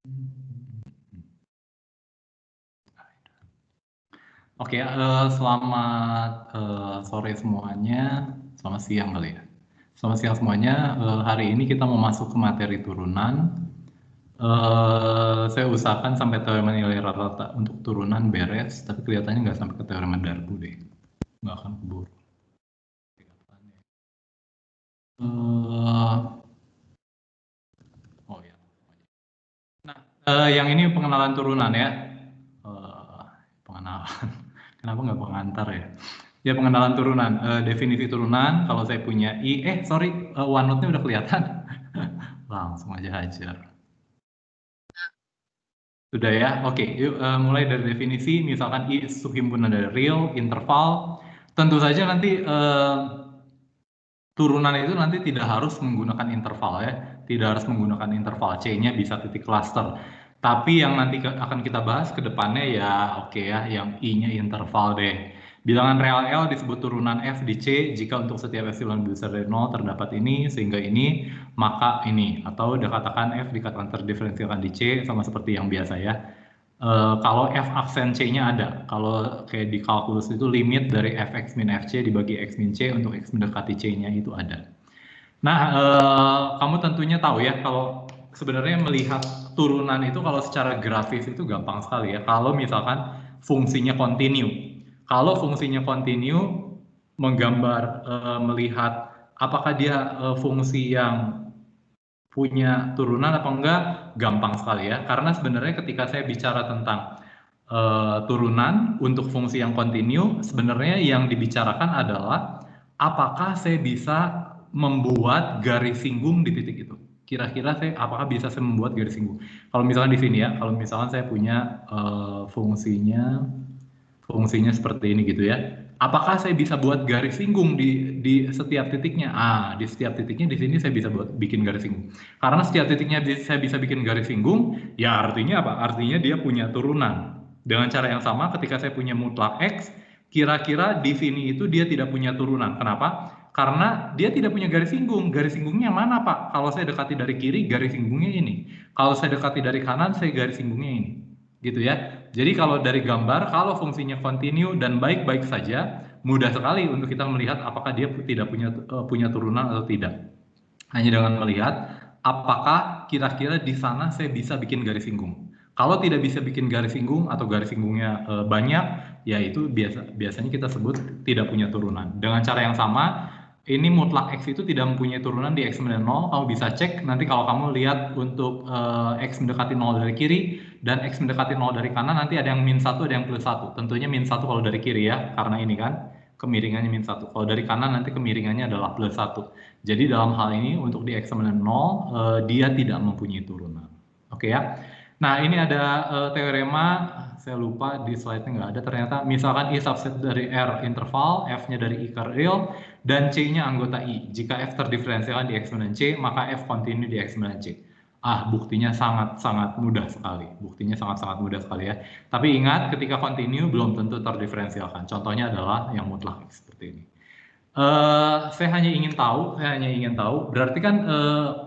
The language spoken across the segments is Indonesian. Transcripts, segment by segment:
Oke, selamat sore semuanya. Selamat siang kali ya. Selamat siang semuanya. Hari ini kita mau masuk ke materi turunan. Saya usahakan sampai teorema nilai rata-rata untuk turunan beres, tapi kelihatannya nggak sampai ke teorema Darboux deh. Nggak akan keburu. Oh ya. Nah, yang ini pengenalan turunan ya. Pengenalan. Kenapa nggak pengantar ya? Ya, pengenalan turunan. Definisi turunan, kalau saya punya sorry, OneNote-nya udah kelihatan. Langsung aja hajar. Sudah ya? Oke, yuk mulai dari definisi. Misalkan I subhimpunan dari real, interval. Tentu saja nanti turunan itu nanti tidak harus menggunakan interval ya. Tidak harus menggunakan interval. C-nya bisa titik cluster. Tapi yang nanti akan kita bahas ke depannya ya oke ya, yang I-nya interval deh. Bilangan real L disebut turunan F di C jika untuk setiap epsilon lebih besar dari 0 terdapat ini, sehingga ini, maka ini. Atau dikatakan F dikatakan terdiferensialkan di C, sama seperti yang biasa ya. Kalau F absen C-nya ada. Kalau kayak di kalkulus itu limit dari Fx min Fc dibagi X min C untuk X mendekati C-nya itu ada. Nah, kamu tentunya tahu ya kalau sebenarnya melihat turunan itu kalau secara grafis itu gampang sekali ya. Kalau misalkan fungsinya kontinu. Kalau fungsinya kontinu menggambar melihat apakah dia fungsi yang punya turunan apa enggak, gampang sekali ya. Karena sebenarnya ketika saya bicara tentang turunan untuk fungsi yang kontinu, sebenarnya yang dibicarakan adalah apakah saya bisa membuat garis singgung di titik itu. Kira-kira saya apakah bisa saya membuat garis singgung. Kalau misalkan di sini ya, kalau misalkan saya punya fungsinya seperti ini gitu ya. Apakah saya bisa buat garis singgung di setiap titiknya? Di setiap titiknya di sini saya bisa buat bikin garis singgung. Karena setiap titiknya saya bisa bikin garis singgung, ya artinya apa? Artinya dia punya turunan. Dengan cara yang sama, ketika saya punya mutlak X, kira-kira di sini itu dia tidak punya turunan. Kenapa? Karena dia tidak punya garis singgung. Garis singgungnya mana, Pak? Kalau saya dekati dari kiri, garis singgungnya ini. Kalau saya dekati dari kanan, saya garis singgungnya ini. Gitu ya. Jadi kalau dari gambar, kalau fungsinya kontinu dan baik-baik saja, mudah sekali untuk kita melihat apakah dia tidak punya turunan atau tidak. Hanya dengan melihat apakah kira-kira di sana saya bisa bikin garis singgung. Kalau tidak bisa bikin garis singgung atau garis singgungnya banyak, ya itu biasanya kita sebut tidak punya turunan. Dengan cara yang sama, ini mutlak X itu tidak mempunyai turunan di X mendekati 0, kamu bisa cek nanti kalau kamu lihat untuk X mendekati 0 dari kiri dan X mendekati 0 dari kanan, nanti ada yang min 1, ada yang plus 1. Tentunya min 1 kalau dari kiri ya, karena ini kan kemiringannya min 1. Kalau dari kanan nanti kemiringannya adalah plus 1. Jadi dalam hal ini untuk di X sama 0, dia tidak mempunyai turunan. Oke ya. Nah ini ada teorema, saya lupa di slide-nya nggak ada ternyata. Misalkan I subset dari R interval, F-nya dari I ke real, dan C-nya anggota I. Jika F terdiferensialkan di X sama C, maka F kontinu di X sama C. Buktinya sangat-sangat mudah sekali. Buktinya sangat-sangat mudah sekali ya. Tapi ingat, ketika kontinu belum tentu terdiferensialkan. Contohnya adalah yang mutlak seperti ini. Saya hanya ingin tahu, berarti kan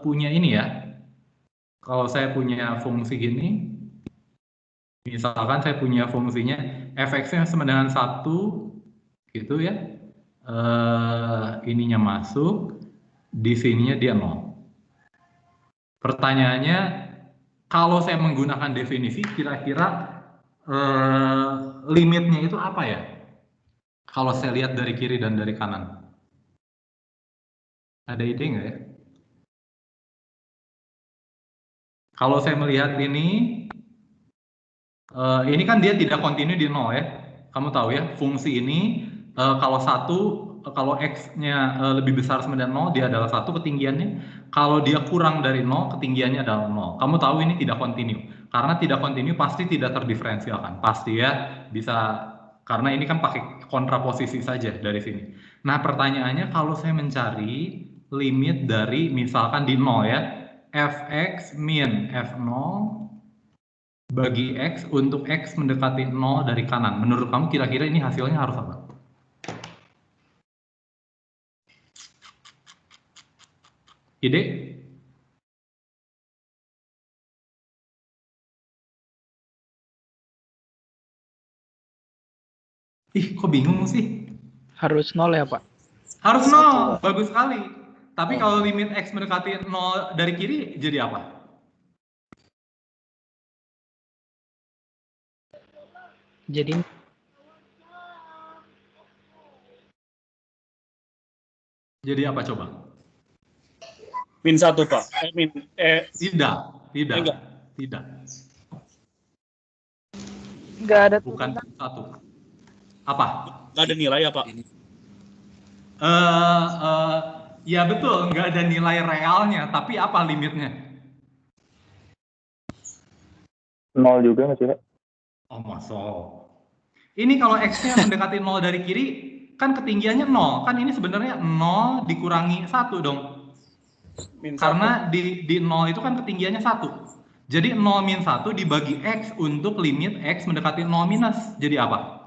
punya ini ya, kalau saya punya fungsi gini, misalkan saya punya fungsinya fx-nya sama dengan 1, gitu ya, ininya masuk, di sininya dia 0. Pertanyaannya, kalau saya menggunakan definisi, kira-kira limitnya itu apa ya? Kalau saya lihat dari kiri dan dari kanan. Ada ide nggak ya? Kalau saya melihat ini kan dia tidak kontinu di 0 ya. Kamu tahu ya, fungsi ini kalau kalau X-nya lebih besar sama dengan 0, dia adalah 1 ketinggiannya. Kalau dia kurang dari 0, ketinggiannya adalah 0. Kamu tahu ini tidak kontinu. Karena tidak kontinu pasti tidak terdiferensialkan. Pasti ya, bisa, karena ini kan pakai kontraposisi saja dari sini. Nah pertanyaannya, kalau saya mencari limit dari misalkan di 0 ya, fx min f0 bagi X untuk X mendekati 0 dari kanan. Menurut kamu kira-kira ini hasilnya harus apa? Ide? Ih, kok bingung sih? Harus 0 ya, Pak? Harus Satu. 0, bagus sekali. Tapi kalau limit X mendekati 0 dari kiri, jadi apa? Jadi apa coba? -1, Pak. Tidak. Enggak. Tidak. Nggak ada Bukan turunan. 1. Apa? Nggak ada nilai ya, Pak? Ya betul, nggak ada nilai realnya, tapi apa limitnya? 0 juga nggak sih, Pak? Oh, masuk. Ini kalau X-nya mendekati 0 dari kiri, kan ketinggiannya 0. Kan ini sebenarnya 0 dikurangi 1 dong. Karena di 0 itu kan ketinggiannya 1. Jadi 0 min 1 dibagi X untuk limit X mendekati 0 minus. Jadi apa?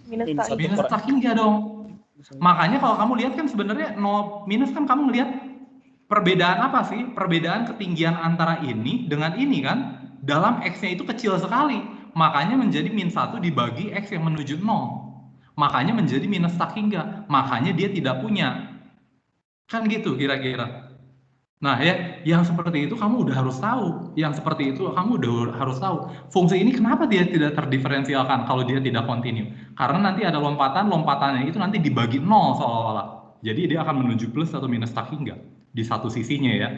Minus tak Minus tak hingga dong. Makanya kalau kamu lihat kan sebenarnya 0 minus kan kamu ngelihat perbedaan apa sih? Perbedaan ketinggian antara ini dengan ini kan? Dalam X-nya itu kecil sekali. Makanya menjadi min 1 dibagi X yang menuju 0. Makanya menjadi minus tak hingga. Makanya dia tidak punya. Kan gitu kira-kira. Nah ya, yang seperti itu kamu udah harus tahu. Yang seperti itu kamu udah harus tahu. Fungsi ini kenapa dia tidak terdiferensialkan kalau dia tidak kontinu? Karena nanti ada lompatannya itu nanti dibagi 0 seolah-olah. Jadi dia akan menuju plus atau minus tak hingga. Di satu sisinya ya.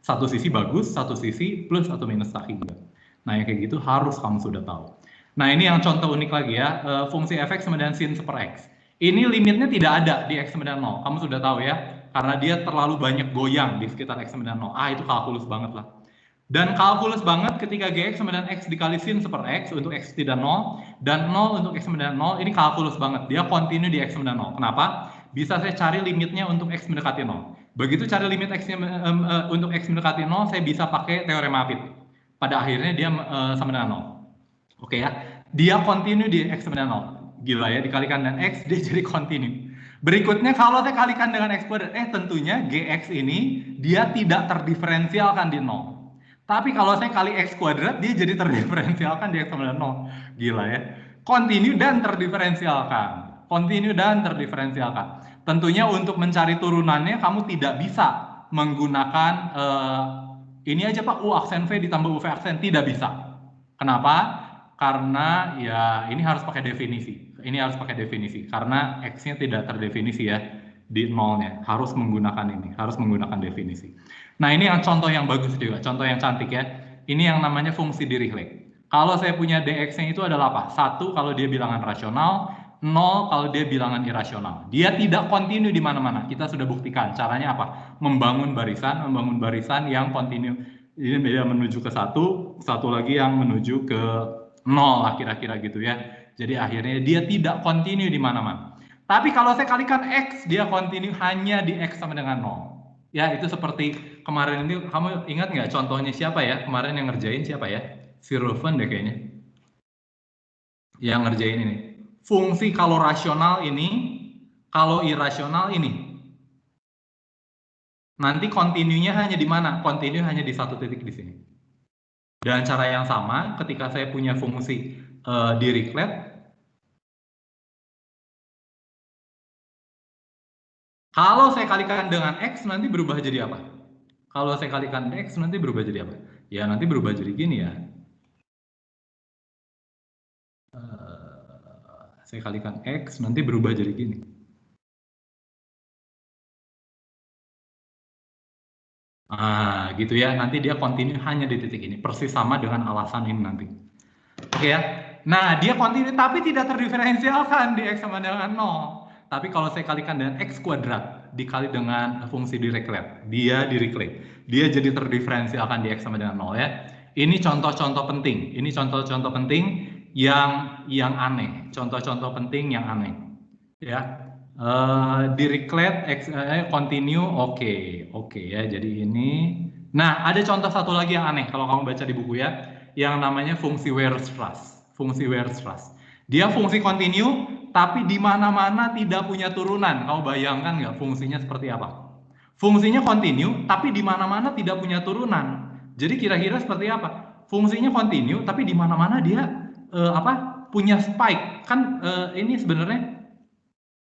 Satu sisi bagus, satu sisi plus atau minus tak hingga. Nah yang kayak gitu harus kamu sudah tahu. Nah ini yang contoh unik lagi ya. Fungsi fx sama dengan sin per x. Ini limitnya tidak ada di x sama dengan 0. Kamu sudah tahu ya. Karena dia terlalu banyak goyang di sekitar x sama dengan 0. Itu kalkulus banget lah. Dan kalkulus banget ketika gx sama dengan x dikali sin per x untuk x tidak 0 dan 0 untuk x sama dengan 0, ini kalkulus banget. Dia kontinu di x sama dengan 0. Kenapa? Bisa saya cari limitnya untuk x mendekati 0. Begitu cari limit x-nya untuk x mendekati 0, saya bisa pakai teorema Apit. Pada akhirnya dia sama dengan 0. Oke ya. Dia kontinu di x sama dengan 0. Gila ya, dikalikan dengan x, dia jadi kontinu. Berikutnya kalau saya kalikan dengan X kuadrat, tentunya GX ini dia tidak terdiferensialkan di 0. Tapi kalau saya kali X kuadrat, dia jadi terdiferensialkan di X sama dengan 0. Gila ya. Kontinu dan terdiferensialkan. Kontinu dan terdiferensialkan. Tentunya untuk mencari turunannya, kamu tidak bisa menggunakan ini aja Pak, U aksen V ditambah UV aksen. Tidak bisa. Kenapa? Karena ya ini harus pakai definisi. Ini harus pakai definisi karena X-nya tidak terdefinisi ya di nolnya. Harus menggunakan ini, harus menggunakan definisi. Nah ini yang contoh yang bagus juga, contoh yang cantik ya. Ini yang namanya fungsi Dirichlet. Kalau saya punya dx-nya itu adalah apa? 1 kalau dia bilangan rasional, 0 kalau dia bilangan irasional. Dia tidak kontinu di mana-mana. Kita sudah buktikan. Caranya apa? Membangun barisan yang kontinu. Ini dia menuju ke 1 lagi yang menuju ke 0 lah kira-kira gitu ya. Jadi akhirnya dia tidak kontinu di mana-mana. Tapi kalau saya kalikan X, dia kontinu hanya di X sama dengan 0. Ya, itu seperti kemarin ini, kamu ingat nggak contohnya siapa ya? Kemarin yang ngerjain siapa ya? Verhoeven deh kayaknya. Yang ngerjain ini. Fungsi kalau rasional ini, kalau irasional ini. Nanti kontinunya hanya di mana? Kontinu hanya di satu titik di sini. Dan cara yang sama, ketika saya punya fungsi Dirichlet, kalau saya kalikan dengan X nanti berubah jadi apa? Kalau saya kalikan X nanti berubah jadi apa? Ya nanti berubah jadi gini ya. Saya kalikan X nanti berubah jadi gini. Gitu ya. Nanti dia kontinu hanya di titik ini. Persis sama dengan alasan ini nanti. Oke ya. Nah, dia kontinu tapi tidak terdiferensialkan di X sama dengan 0. Tapi kalau saya kalikan dengan X kuadrat dikali dengan fungsi Dirichlet, dia jadi terdiferensialkan di X sama dengan 0 ya. Ini contoh-contoh penting. Ini contoh-contoh penting yang aneh. Contoh-contoh penting yang aneh. Ya. Dirichlet continue oke ya. Jadi ini. Nah, ada contoh satu lagi yang aneh kalau kamu baca di buku ya, yang namanya fungsi Weierstrass. Fungsi Weierstrass. Dia fungsi continue tapi di mana-mana tidak punya turunan. Kamu bayangkan nggak fungsinya seperti apa? Fungsinya continue tapi di mana-mana tidak punya turunan. Jadi kira-kira seperti apa? Fungsinya continue tapi di mana-mana dia punya spike kan. Ini sebenarnya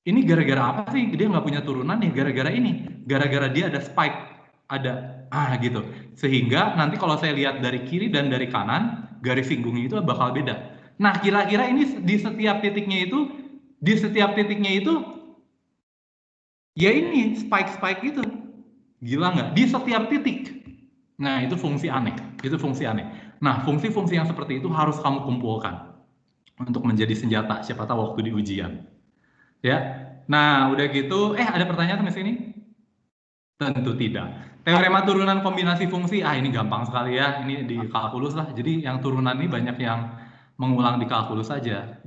ini gara-gara apa sih dia nggak punya turunan nih? Gara-gara ini, gara-gara dia ada spike, ada gitu. Sehingga nanti kalau saya lihat dari kiri dan dari kanan, garis singgungnya itu bakal beda. Nah, kira-kira ini di setiap titiknya itu, ya ini spike-spike itu, gila nggak? Di setiap titik. Nah, itu fungsi aneh. Nah, fungsi-fungsi yang seperti itu harus kamu kumpulkan untuk menjadi senjata. Siapa tahu waktu di ujian. Ya, nah udah gitu, ada pertanyaan sampai sini? Tentu tidak. Teorema turunan kombinasi fungsi, ini gampang sekali ya, ini di kalkulus lah. Jadi yang turunan ini banyak yang mengulang di kalkulus saja,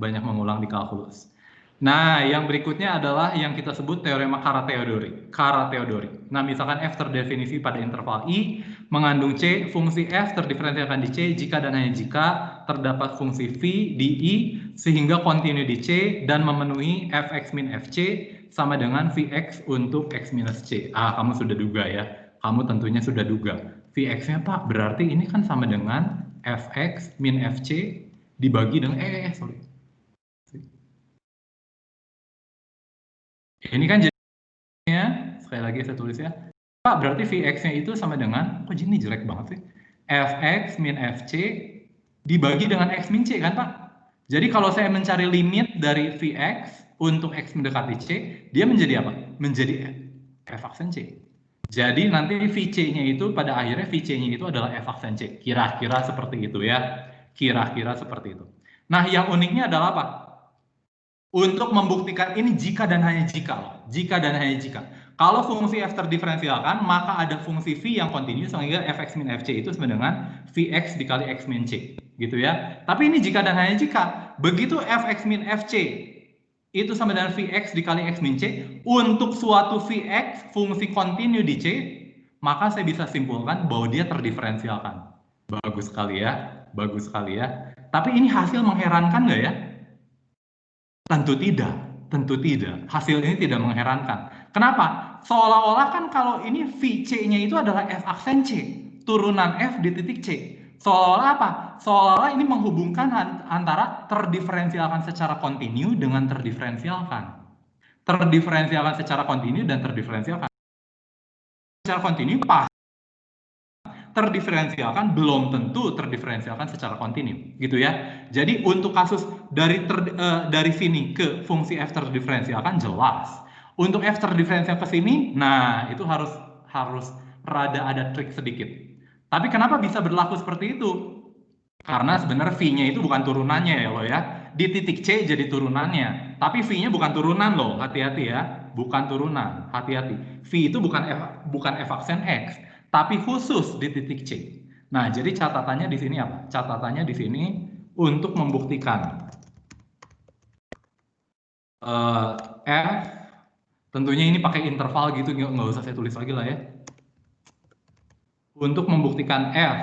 Nah, yang berikutnya adalah yang kita sebut teorema Kara-Teodori. Nah, misalkan F terdefinisi pada interval I, mengandung C, fungsi F terdiferensialkan di C jika dan hanya jika terdapat fungsi V di I, sehingga kontinu di C dan memenuhi Fx min Fc sama dengan Vx untuk X minus C. Kamu sudah duga ya. Kamu tentunya sudah duga. Vx-nya Pak, berarti ini kan sama dengan Fx min Fc dibagi dengan, sorry. Ini kan jadinya, sekali lagi saya tulis ya, Pak berarti Vx-nya itu sama dengan, kok ini jelek banget sih, Fx min Fc dibagi dengan X min C kan Pak? Jadi kalau saya mencari limit dari Vx untuk X mendekati C, dia menjadi apa? Menjadi F aksen C. Jadi nanti Vc-nya itu pada akhirnya Vc-nya itu adalah F aksen C. Kira-kira seperti itu ya. Kira-kira seperti itu. Nah, yang uniknya adalah apa? Untuk membuktikan ini jika dan hanya jika. Jika dan hanya jika. Kalau fungsi f terdiferensialkan, maka ada fungsi v yang kontinu sehingga fx min fc itu sama dengan vx dikali x min c, gitu ya. Tapi ini jika dan hanya jika. Begitu fx min fc itu sama dengan vx dikali x min c, untuk suatu vx fungsi kontinu di c, maka saya bisa simpulkan bahwa dia terdiferensialkan. Bagus sekali ya, bagus sekali ya. Tapi ini hasil mengherankan nggak ya? Tentu tidak, tentu tidak. Hasil ini tidak mengherankan. Kenapa? Seolah-olah kan kalau ini Vc-nya itu adalah F aksen C, turunan F di titik C. Seolah-olah apa? Seolah-olah ini menghubungkan antara terdiferensialkan secara kontinu dengan terdiferensialkan. Terdiferensialkan secara kontinu dan terdiferensialkan. Secara kontinu pas. Terdiferensialkan belum tentu terdiferensialkan secara kontinu, gitu ya. Jadi untuk kasus dari sini ke fungsi f terdiferensialkan jelas. Untuk f terdiferensial ke sini, nah itu harus rada ada trik sedikit. Tapi kenapa bisa berlaku seperti itu? Karena sebenarnya v-nya itu bukan turunannya ya lo ya. Di titik C jadi turunannya, tapi v-nya bukan turunan loh, hati-hati ya. Bukan turunan, hati-hati. V itu bukan f aksen X, tapi khusus di titik C. Nah, jadi catatannya di sini apa? Catatannya di sini untuk membuktikan F, tentunya ini pakai interval gitu, nggak usah saya tulis lagi lah ya. Untuk membuktikan F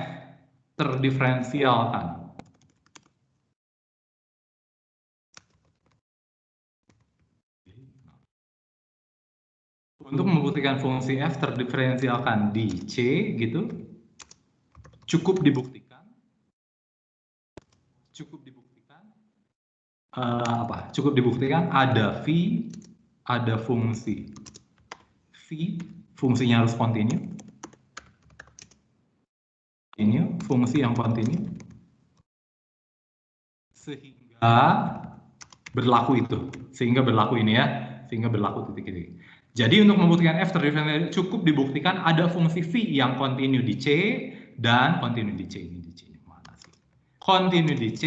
terdiferensialkan. Untuk membuktikan fungsi f terdiferensialkan di C gitu, cukup dibuktikan Cukup dibuktikan ada V, ada fungsi V, fungsinya harus kontinu, fungsi yang kontinu, sehingga berlaku ini ya, sehingga berlaku titik ini. Jadi untuk membuktikan f terdiferensial cukup dibuktikan ada fungsi v yang kontinu di C dan kontinu di C ini mana sih? Kontinu di C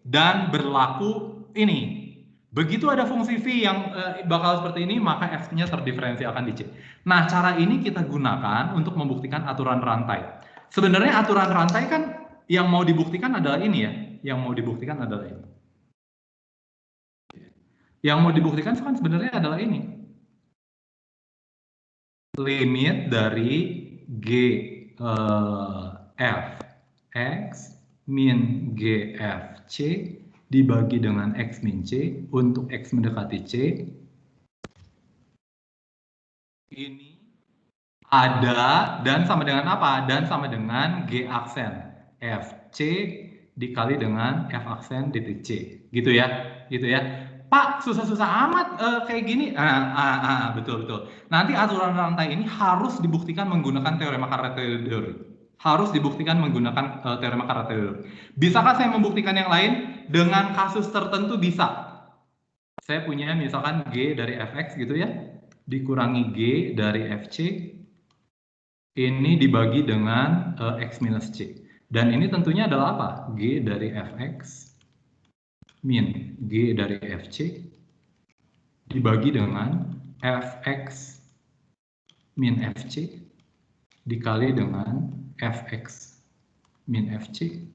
dan berlaku ini. Begitu ada fungsi v yang bakal seperti ini, maka f-nya terdiferensialkan di C. Nah, cara ini kita gunakan untuk membuktikan aturan rantai. Sebenarnya aturan rantai kan yang mau dibuktikan adalah ini ya, yang mau dibuktikan adalah ini. Yang mau dibuktikan kan sebenarnya adalah ini. Limit dari Gfx min Gfc dibagi dengan X min C untuk X mendekati C. Ini ada dan sama dengan apa? Dan sama dengan G aksen Fc dikali dengan F aksen titik C. Gitu ya. Pak, susah-susah amat kayak gini. Betul. Nanti aturan rantai ini harus dibuktikan menggunakan teorema Cartesian. Harus dibuktikan menggunakan teorema Cartesian. Bisakah saya membuktikan yang lain? Dengan kasus tertentu bisa. Saya punya misalkan G dari Fx gitu ya, dikurangi G dari Fc, ini dibagi dengan X minus C. Dan ini tentunya adalah apa? G dari Fx min G dari Fc dibagi dengan Fx min Fc dikali dengan Fx min Fc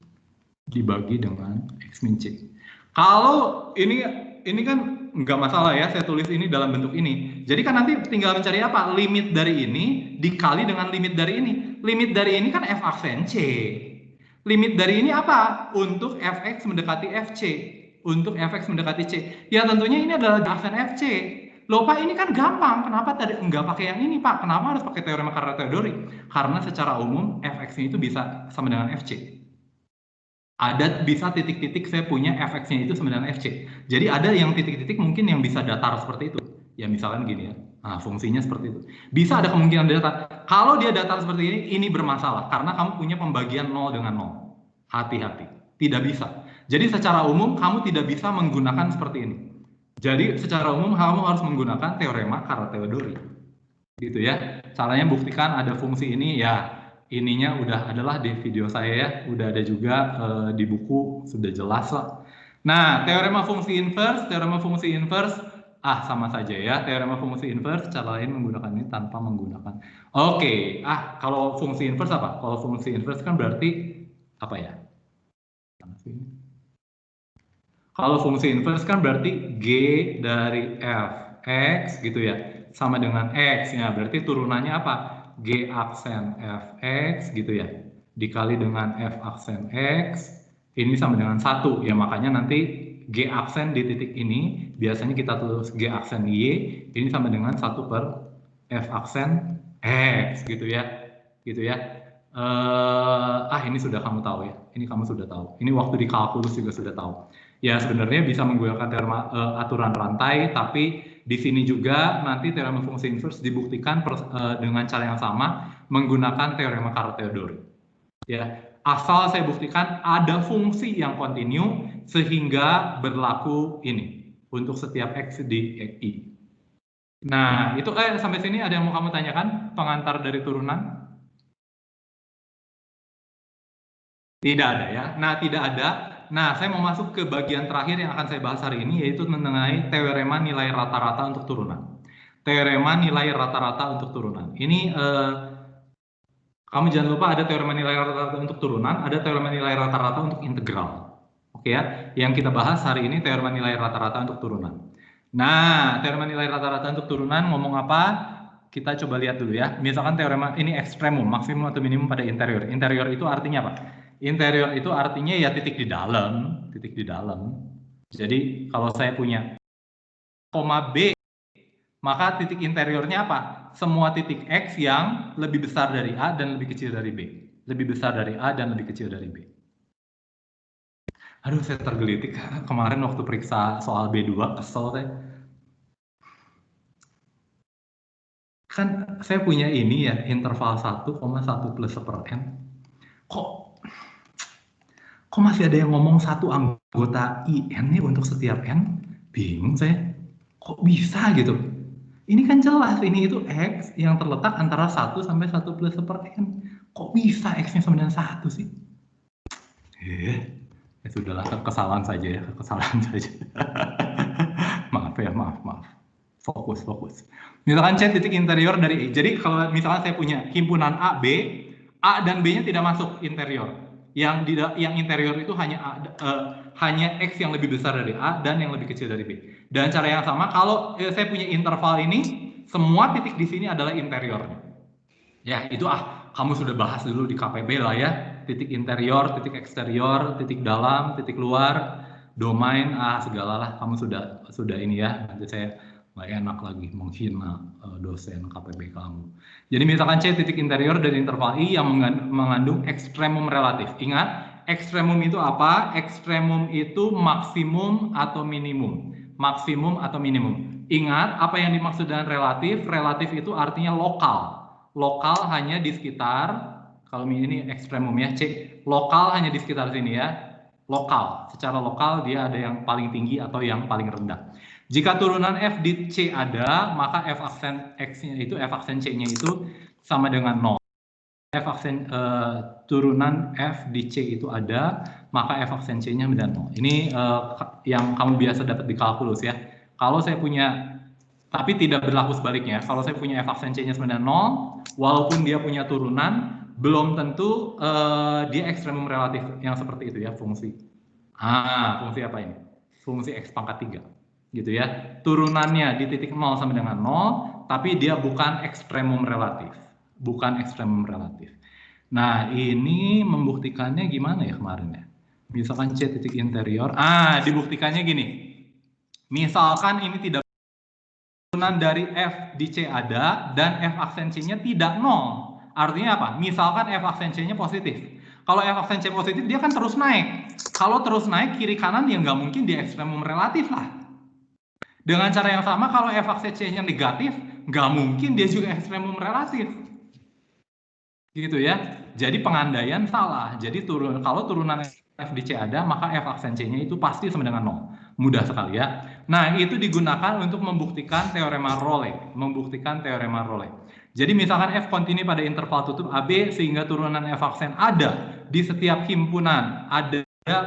dibagi dengan X min C. Kalau ini kan nggak masalah ya, saya tulis ini dalam bentuk ini. Jadi kan nanti tinggal mencari apa? Limit dari ini dikali dengan limit dari ini. Limit dari ini kan F aksen C. Limit dari ini apa? Untuk Fx mendekati Fc. Untuk Fx mendekati C. Ya tentunya ini adalah aksen Fc. Loh Pak, ini kan gampang. Kenapa tadi nggak pakai yang ini Pak? Kenapa harus pakai teorema Cartesian? Karena secara umum Fx itu bisa sama dengan Fc. Ada bisa titik-titik saya punya Fx-nya itu sama dengan Fc. Jadi ada yang titik-titik mungkin yang bisa datar seperti itu. Ya misalkan gini ya. Nah, fungsinya seperti itu. Bisa ada kemungkinan datar. Kalau dia datar seperti ini bermasalah karena kamu punya pembagian 0 dengan 0. Hati-hati. Tidak bisa. Jadi secara umum kamu tidak bisa menggunakan seperti ini. Jadi secara umum kamu harus menggunakan teorema Cartesian. Gitu ya. Caranya buktikan ada fungsi ini ya. Ininya udah adalah di video saya ya. Udah ada juga di buku, sudah jelas lah. Nah, teorema fungsi inverse sama saja ya. Teorema fungsi inverse cara lain menggunakan ini tanpa menggunakan. Oke, kalau fungsi inverse apa? Kalau fungsi inverse kan berarti apa ya? Kalau fungsi inverse kan berarti G dari Fx gitu ya, sama dengan X ya, berarti turunannya apa? G aksen Fx gitu ya, dikali dengan F aksen X, ini sama dengan 1 ya, makanya nanti G aksen di titik ini, biasanya kita tulis G aksen Y, ini sama dengan 1 per F aksen X gitu ya. Ini sudah kamu tahu ya, ini kamu sudah tahu, ini waktu di kalkulus juga sudah tahu. Ya sebenarnya bisa menggunakan teorema aturan rantai, tapi di sini juga nanti teorema fungsi inverse dibuktikan dengan cara yang sama menggunakan teorema Cartesian. Ya, asal saya buktikan ada fungsi yang kontinu sehingga berlaku ini untuk setiap x di I. Nah, itu sampai sini ada yang mau kamu tanyakan pengantar dari turunan? Tidak ada ya. Nah, tidak ada. Nah, saya mau masuk ke bagian terakhir yang akan saya bahas hari ini, yaitu mengenai teorema nilai rata-rata untuk turunan. Teorema nilai rata-rata untuk turunan. Ini kamu jangan lupa ada teorema nilai rata-rata untuk turunan, ada teorema nilai rata-rata untuk integral. Oke ya, yang kita bahas hari ini teorema nilai rata-rata untuk turunan. Nah, teorema nilai rata-rata untuk turunan ngomong apa? Kita coba lihat dulu ya. Misalkan teorema ini ekstremum, maksimum atau minimum pada interior. Interior itu artinya apa? Interior itu artinya ya titik di dalam. Jadi kalau saya punya koma B, maka titik interiornya apa? Semua titik X yang lebih besar dari A dan lebih kecil dari B. Lebih besar dari A dan lebih kecil dari B. Aduh, saya tergelitik. Kemarin waktu periksa soal B2, kesel saya. Kan saya punya ini ya, interval 1,1 plus 1/n. Kok masih ada yang ngomong satu anggota IN nih untuk setiap N? Bingung saya. Kok bisa gitu? Ini kan jelas, ini itu X yang terletak antara 1 sampai 1 plus 1/n. Kok bisa X-nya sama dengan 1 sih? Ya sudahlah, kesalahan saja ya, maaf ya, maaf. Fokus. Misalkan C titik interior dari E. Jadi kalau misalkan saya punya himpunan A, B, A dan B-nya tidak masuk interior. Yang interior itu hanya X yang lebih besar dari A dan yang lebih kecil dari B. Dan cara yang sama, kalau saya punya interval ini, semua titik di sini adalah interiornya. Ya, itu kamu sudah bahas dulu di KPB lah ya. Titik interior, titik eksterior, titik dalam, titik luar, domain, segala lah. Kamu sudah ini ya. Nanti saya nggak enak lagi menghina dosen KPB kamu. Jadi misalkan C titik interior dari interval I yang mengandung ekstremum relatif. Ingat, ekstremum itu apa? Ekstremum itu maksimum atau minimum. Maksimum atau minimum. Ingat, apa yang dimaksud dengan relatif? Relatif itu artinya lokal. Lokal hanya di sekitar, kalau ini ekstremum ya, C. Lokal hanya di sekitar sini ya. Lokal. Secara lokal dia ada yang paling tinggi atau yang paling rendah. Jika turunan F di C ada, maka F aksen X-nya itu, F aksen C-nya itu sama dengan 0. F aksen turunan F di C itu ada, maka F aksen C-nya sama dengan 0. Ini yang kamu biasa dapat di kalkulus ya. Kalau saya punya, tapi tidak berlaku sebaliknya. Kalau saya punya F aksen C-nya sama dengan 0, walaupun dia punya turunan, belum tentu dia ekstremum relatif yang seperti itu ya, fungsi. Fungsi apa ini? Fungsi X pangkat 3. Gitu ya. Turunannya di titik 0 sama dengan 0, tapi dia bukan ekstremum relatif. Bukan ekstremum relatif. Nah, ini membuktikannya gimana ya kemarin ya? Misalkan C titik interior. Dibuktikannya gini. Misalkan ini tidak turunan dari F di C ada dan F aksen C-nya tidak 0. Artinya apa? Misalkan F aksen C-nya positif. Kalau F aksen C positif, dia kan terus naik. Kalau terus naik, kiri kanan ya nggak mungkin dia ekstremum relatif lah. Dengan cara yang sama, kalau F aksen C-nya negatif, nggak mungkin dia juga ekstremum relatif. Gitu ya. Jadi pengandaian salah. Jadi kalau turunan F di C ada, maka F aksen C-nya itu pasti sama dengan 0. Mudah sekali ya. Nah, itu digunakan untuk membuktikan teorema Role. Jadi misalkan F kontinu pada interval tutup AB sehingga turunan F aksen ada di setiap himpunan, ada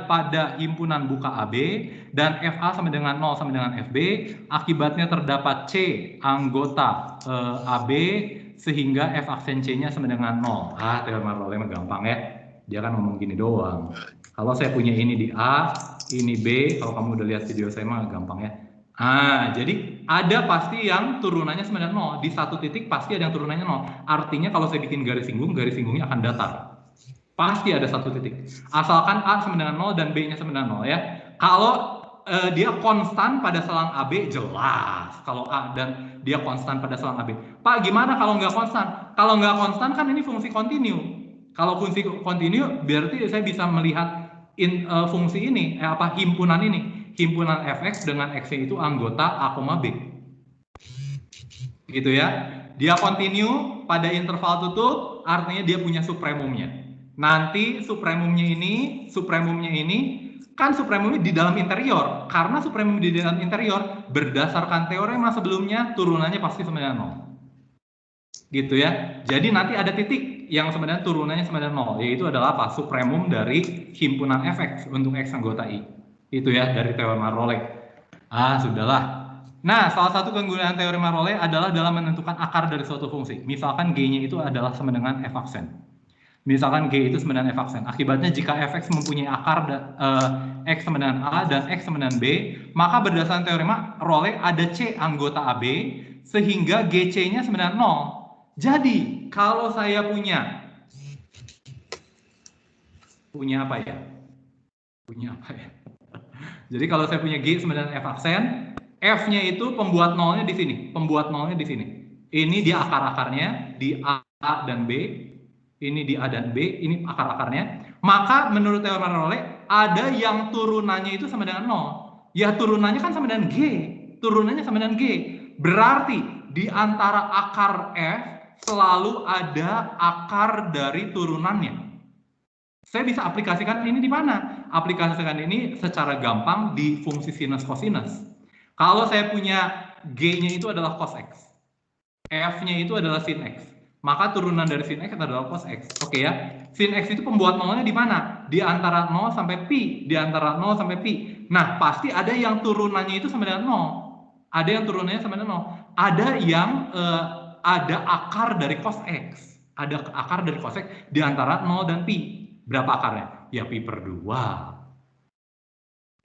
pada himpunan buka AB dan FA sama dengan 0 sama dengan FB, akibatnya terdapat C anggota AB sehingga F aksen C-nya sama dengan 0. Teorema Role gampang ya. Dia kan ngomong gini doang. Kalau saya punya ini di A, ini B, kalau kamu udah lihat video saya mah gampang ya. Jadi ada pasti yang turunannya sama dengan 0. Di satu titik pasti ada yang turunannya 0. Artinya kalau saya bikin garis singgungnya akan datar. Pasti ada satu titik. Asalkan A sama dengan 0 dan B-nya sama dengan 0 ya. Kalau dia konstan pada selang AB, jelas. Kalau A dan dia konstan pada selang AB. Pak, gimana kalau nggak konstan? Kalau nggak konstan kan ini fungsi kontinu. Kalau fungsi kontinu, berarti saya bisa melihat fungsi ini, himpunan ini. Himpunan Fx dengan X-nya itu anggota A, B. Gitu ya. Dia kontinu pada interval tutup, artinya dia punya supremumnya. Nanti supremumnya ini kan supremumnya di dalam interior. Karena supremum di dalam interior berdasarkan teorema sebelumnya turunannya pasti sama dengan 0. Gitu ya. Jadi nanti ada titik yang sebenarnya turunannya sama dengan 0, yaitu adalah apa? Supremum dari himpunan Fx untuk X anggota I. Itu ya dari teorema Role. Sudahlah. Nah, salah satu kegunaan teorema Role adalah dalam menentukan akar dari suatu fungsi. Misalkan G-nya itu adalah sama dengan F aksen. Misalkan G itu sama dengan F aksen. Akibatnya jika Fx mempunyai akar X sama dengan A dan X sama dengan B, maka berdasarkan teorema Role ada C anggota AB sehingga GC-nya sama dengan 0. Jadi, kalau saya punya apa ya? Jadi kalau saya punya G sama dengan F aksen, F-nya itu pembuat 0-nya di sini. Ini dia akar-akarnya di A dan B. Ini di A dan B, ini akar-akarnya. Maka menurut teorema Role ada yang turunannya itu sama dengan 0. Ya turunannya kan sama dengan G. Berarti di antara akar F selalu ada akar dari turunannya. Saya bisa aplikasikan ini di mana? Aplikasikan ini secara gampang di fungsi sinus kosinus. Kalau saya punya G-nya itu adalah cos X. F-nya itu adalah sin X. Maka turunan dari sin X adalah cos X. Oke ya. Sin X itu pembuat 0-nya di mana? Di antara 0 sampai pi. Nah, pasti ada yang turunannya itu sama dengan 0. Ada yang ada akar dari cos X. Ada akar dari cos X di antara 0 dan pi. Berapa akarnya? Ya pi per 2.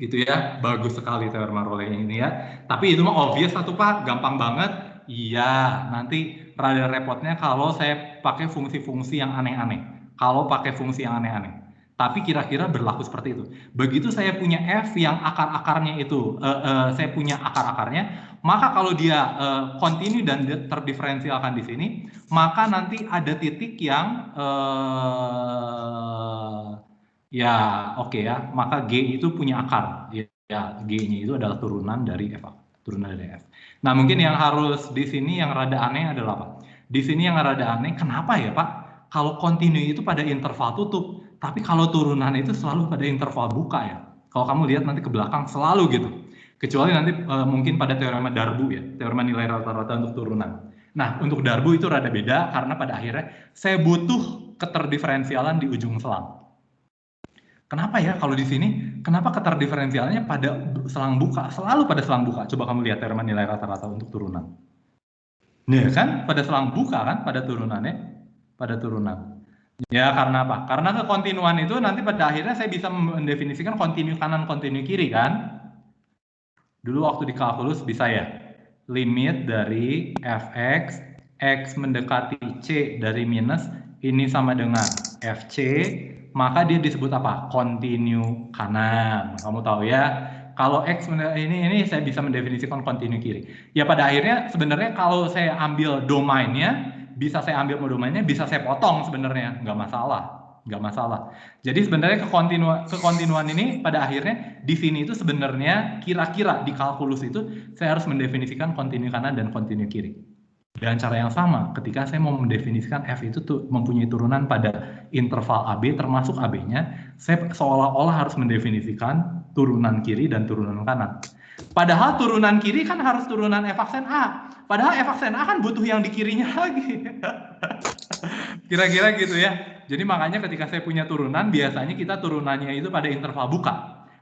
Gitu ya. Bagus sekali teorema Role ini ya. Tapi itu mah obvious satu Pak, gampang banget. Iya, nanti rada repotnya kalau saya pakai fungsi-fungsi yang aneh-aneh. Tapi kira-kira berlaku seperti itu. Begitu saya punya F yang akar-akarnya itu, saya punya akar-akarnya, maka kalau dia kontinu dan terdiferensialkan di sini, maka nanti ada titik yang Ya, oke ya. Maka G itu punya akar. Ya, G-nya itu adalah turunan dari F. Turunan dari F. Nah, mungkin yang harus di sini yang rada aneh adalah apa? Di sini yang rada aneh, kenapa ya Pak? Kalau kontinu itu pada interval tutup, tapi kalau turunan itu selalu pada interval buka ya. Kalau kamu lihat nanti ke belakang selalu gitu. Kecuali nanti mungkin pada teorema Darboux ya, teorema nilai rata-rata untuk turunan. Nah, untuk Darboux itu rada beda karena pada akhirnya saya butuh keterdiferensialan di ujung selang. Kenapa ya kalau di sini, kenapa keterdiferensialnya pada selang buka, selalu pada selang buka. Coba kamu lihat teorema nilai rata-rata untuk turunan. Nih kan, pada selang buka kan, pada turunannya, pada turunan. Ya karena apa? Karena kekontinuan itu nanti pada akhirnya saya bisa mendefinisikan kontinu kanan, kontinu kiri kan. Dulu waktu di kalkulus bisa ya, limit dari fx, x mendekati c dari minus, ini sama dengan fc, maka dia disebut apa? Kontinu kanan. Kamu tahu ya, kalau x ini saya bisa mendefinisikan kontinu kiri. Ya pada akhirnya sebenarnya kalau saya ambil domainnya, bisa saya ambil domainnya, bisa saya potong sebenarnya, nggak masalah. Jadi sebenarnya kekontinuan ini pada akhirnya di sini itu sebenarnya kira-kira di kalkulus itu saya harus mendefinisikan kontinu kanan dan kontinu kiri. Dengan cara yang sama, ketika saya mau mendefinisikan F itu tuh mempunyai turunan pada interval AB termasuk AB-nya, saya seolah-olah harus mendefinisikan turunan kiri dan turunan kanan. Padahal turunan kiri kan harus turunan F aksen A. Padahal F aksen A kan butuh yang di kirinya lagi. Kira-kira gitu ya. Jadi makanya ketika saya punya turunan, biasanya kita turunannya itu pada interval buka.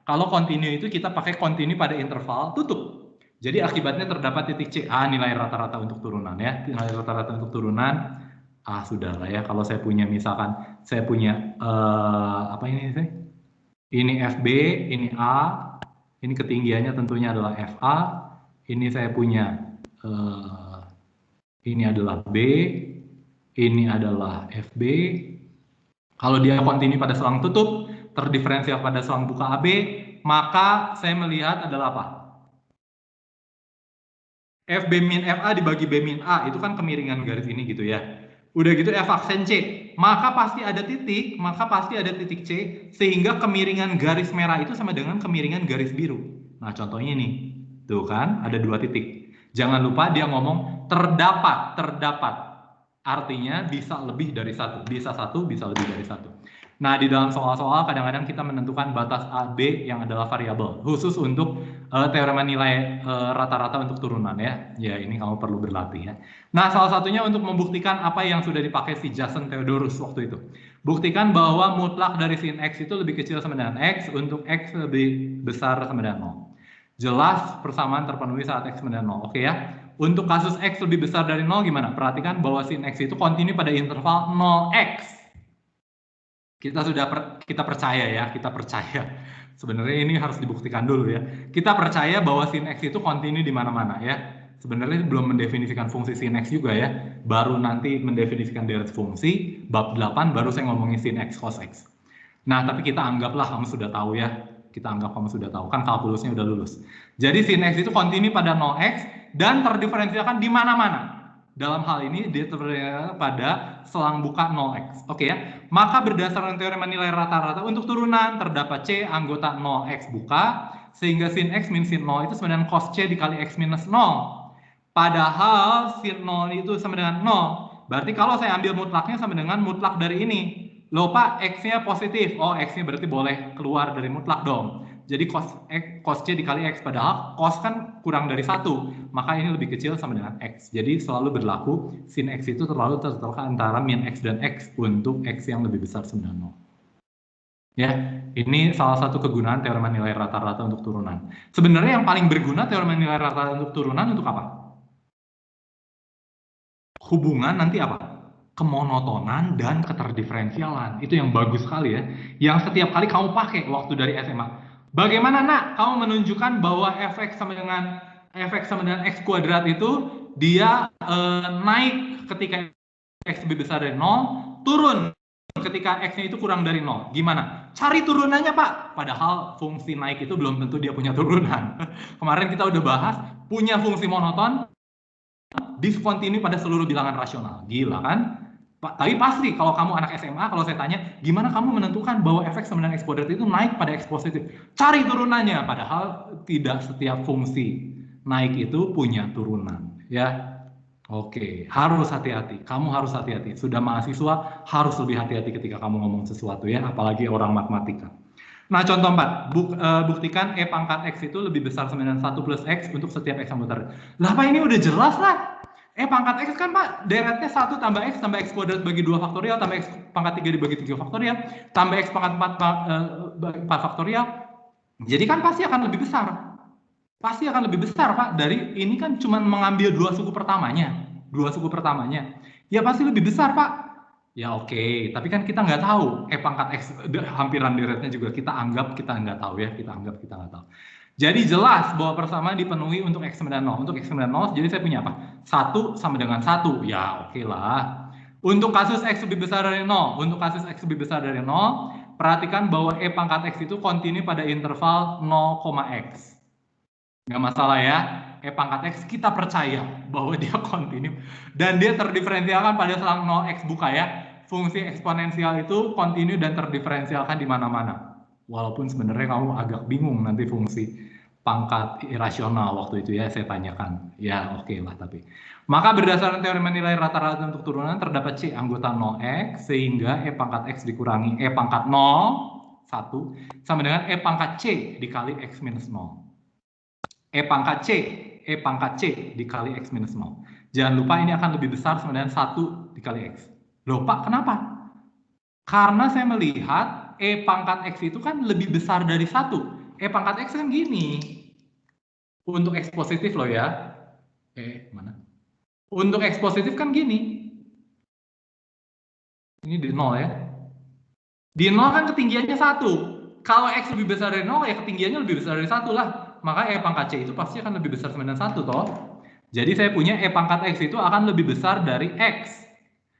Kalau kontinu itu kita pakai kontinu pada interval tutup. Jadi akibatnya terdapat titik C. Nilai rata-rata untuk turunan ya. Nilai rata-rata untuk turunan. Sudah lah ya. Kalau saya punya misalkan, saya punya apa ini sih? Ini FB, ini A. Ini ketinggiannya tentunya adalah FA. Ini saya punya, ini adalah B. Ini adalah FB. Kalau dia kontinu pada selang tutup, terdiferensial pada selang buka AB, maka saya melihat adalah apa? FB min FA dibagi B min A, itu kan kemiringan garis ini gitu ya. Udah gitu F aksen C, maka pasti ada titik C, sehingga kemiringan garis merah itu sama dengan kemiringan garis biru. Nah contohnya nih, tuh kan ada dua titik. Jangan lupa dia ngomong terdapat. Artinya bisa lebih dari satu, bisa lebih dari satu. Nah di dalam soal-soal kadang-kadang kita menentukan batas AB yang adalah variabel, khusus untuk teorema nilai rata-rata untuk turunan ya. Ya ini kamu perlu berlatih ya. Nah salah satunya untuk membuktikan apa yang sudah dipakai si Jason Theodorus waktu itu. Buktikan bahwa mutlak dari sin X itu lebih kecil sama dengan X untuk X lebih besar sama dengan 0. Jelas persamaan terpenuhi saat X sama dengan 0. Oke ya. Untuk kasus X lebih besar dari 0 gimana? Perhatikan bahwa sin X itu kontinu pada interval 0x. Kita percaya ya, sebenarnya ini harus dibuktikan dulu ya. Kita percaya bahwa sin X itu kontinu di mana-mana ya. Sebenarnya belum mendefinisikan fungsi sin X juga ya. Baru nanti mendefinisikan deret fungsi, bab 8 baru saya ngomongin sin X cos X. Nah, tapi kita anggaplah kamu sudah tahu ya. Kan kalkulusnya udah lulus. Jadi sin X itu kontinu pada 0x dan terdiferensialkan di mana-mana. Dalam hal ini dia terdiferensialkan pada selang buka 0x. Oke ya. Maka berdasarkan teorema nilai rata-rata untuk turunan terdapat C anggota 0x buka, sehingga sin X min sin 0 itu sama dengan cos C dikali X minus 0. Padahal sin 0 itu sama dengan 0. Berarti kalau saya ambil mutlaknya sama dengan mutlak dari ini. Loh Pak, X-nya positif. Oh, X-nya berarti boleh keluar dari mutlak dong. Jadi cos C dikali X. Padahal cos kan kurang dari 1. Maka ini lebih kecil sama dengan X. Jadi selalu berlaku sin X itu terlalu terletak antara min X dan X untuk X yang lebih besar sama dengan 0. Ya, ini salah satu kegunaan teorema nilai rata-rata untuk turunan. Sebenarnya yang paling berguna teorema nilai rata-rata untuk turunan untuk apa? Hubungan nanti apa? Kemonotonan dan keterdiferensialan. Itu yang bagus sekali ya. Yang setiap kali kamu pakai waktu dari SMA. Bagaimana nak kamu menunjukkan bahwa fx sama dengan x kuadrat itu dia naik ketika x lebih besar dari 0, turun ketika x-nya itu kurang dari 0. Gimana? Cari turunannya Pak. Padahal fungsi naik itu belum tentu dia punya turunan. Kemarin kita udah bahas, punya fungsi monoton, diskontinu pada seluruh bilangan rasional. Gila kan? Tapi pasti kalau kamu anak SMA, kalau saya tanya, gimana kamu menentukan bahwa efek sama dengan X kuadrat itu naik pada X positif? Cari turunannya, padahal tidak setiap fungsi naik itu punya turunan, ya. Oke, harus hati-hati. Kamu harus hati-hati. Sudah mahasiswa, harus lebih hati-hati ketika kamu ngomong sesuatu ya, apalagi orang matematika. Nah, contoh 4, buktikan E pangkat X itu lebih besar sama dengan 1 plus X untuk setiap X yang muter. Lah, Pak, ini udah jelas lah. E pangkat X kan, Pak, deretnya 1 tambah X kuadrat bagi 2 faktorial, tambah X pangkat 3 dibagi 3 faktorial, tambah X pangkat 4 faktorial. Jadi kan pasti akan lebih besar. Pasti akan lebih besar, Pak, dari ini kan cuma mengambil 2 suku pertamanya. 2 suku pertamanya. Ya pasti lebih besar, Pak. Ya oke, tapi kan kita nggak tahu E pangkat X, hampiran deretnya juga kita anggap kita nggak tahu ya, kita anggap kita nggak tahu. Jadi jelas bahwa persamaan dipenuhi untuk X sama dengan 0. Untuk X sama dengan 0, jadi saya punya apa? 1 sama dengan 1. Ya oke lah. Untuk kasus X lebih besar dari 0, untuk kasus X lebih besar dari 0, perhatikan bahwa E pangkat X itu kontinu pada interval 0,X. Nggak masalah ya, E pangkat X kita percaya bahwa dia kontinu dan dia terdiferensialkan pada selang 0x, buka ya. Fungsi eksponensial itu kontinu dan terdiferensialkan di mana-mana. Walaupun sebenarnya kamu agak bingung nanti fungsi pangkat irasional waktu itu ya saya tanyakan. Ya oke lah tapi. Maka berdasarkan teorema nilai rata-rata untuk turunan terdapat C anggota 0x sehingga E pangkat X dikurangi E pangkat 0 1 sama dengan E pangkat C dikali X minus 0. E pangkat C dikali X minus 0. Jangan lupa ini akan lebih besar sama dengan 1 dikali X. Loh Pak, kenapa? Karena saya melihat E pangkat X itu kan lebih besar dari 1. E pangkat X kan gini. Untuk X positif loh ya. Mana? Untuk X positif kan gini. Ini di 0 ya. Di 0 kan ketinggiannya 1. Kalau X lebih besar dari 0, ya ketinggiannya lebih besar dari 1 lah. Maka E pangkat C itu pasti akan lebih besar sama dengan 1 toh. Jadi saya punya E pangkat X itu akan lebih besar dari X.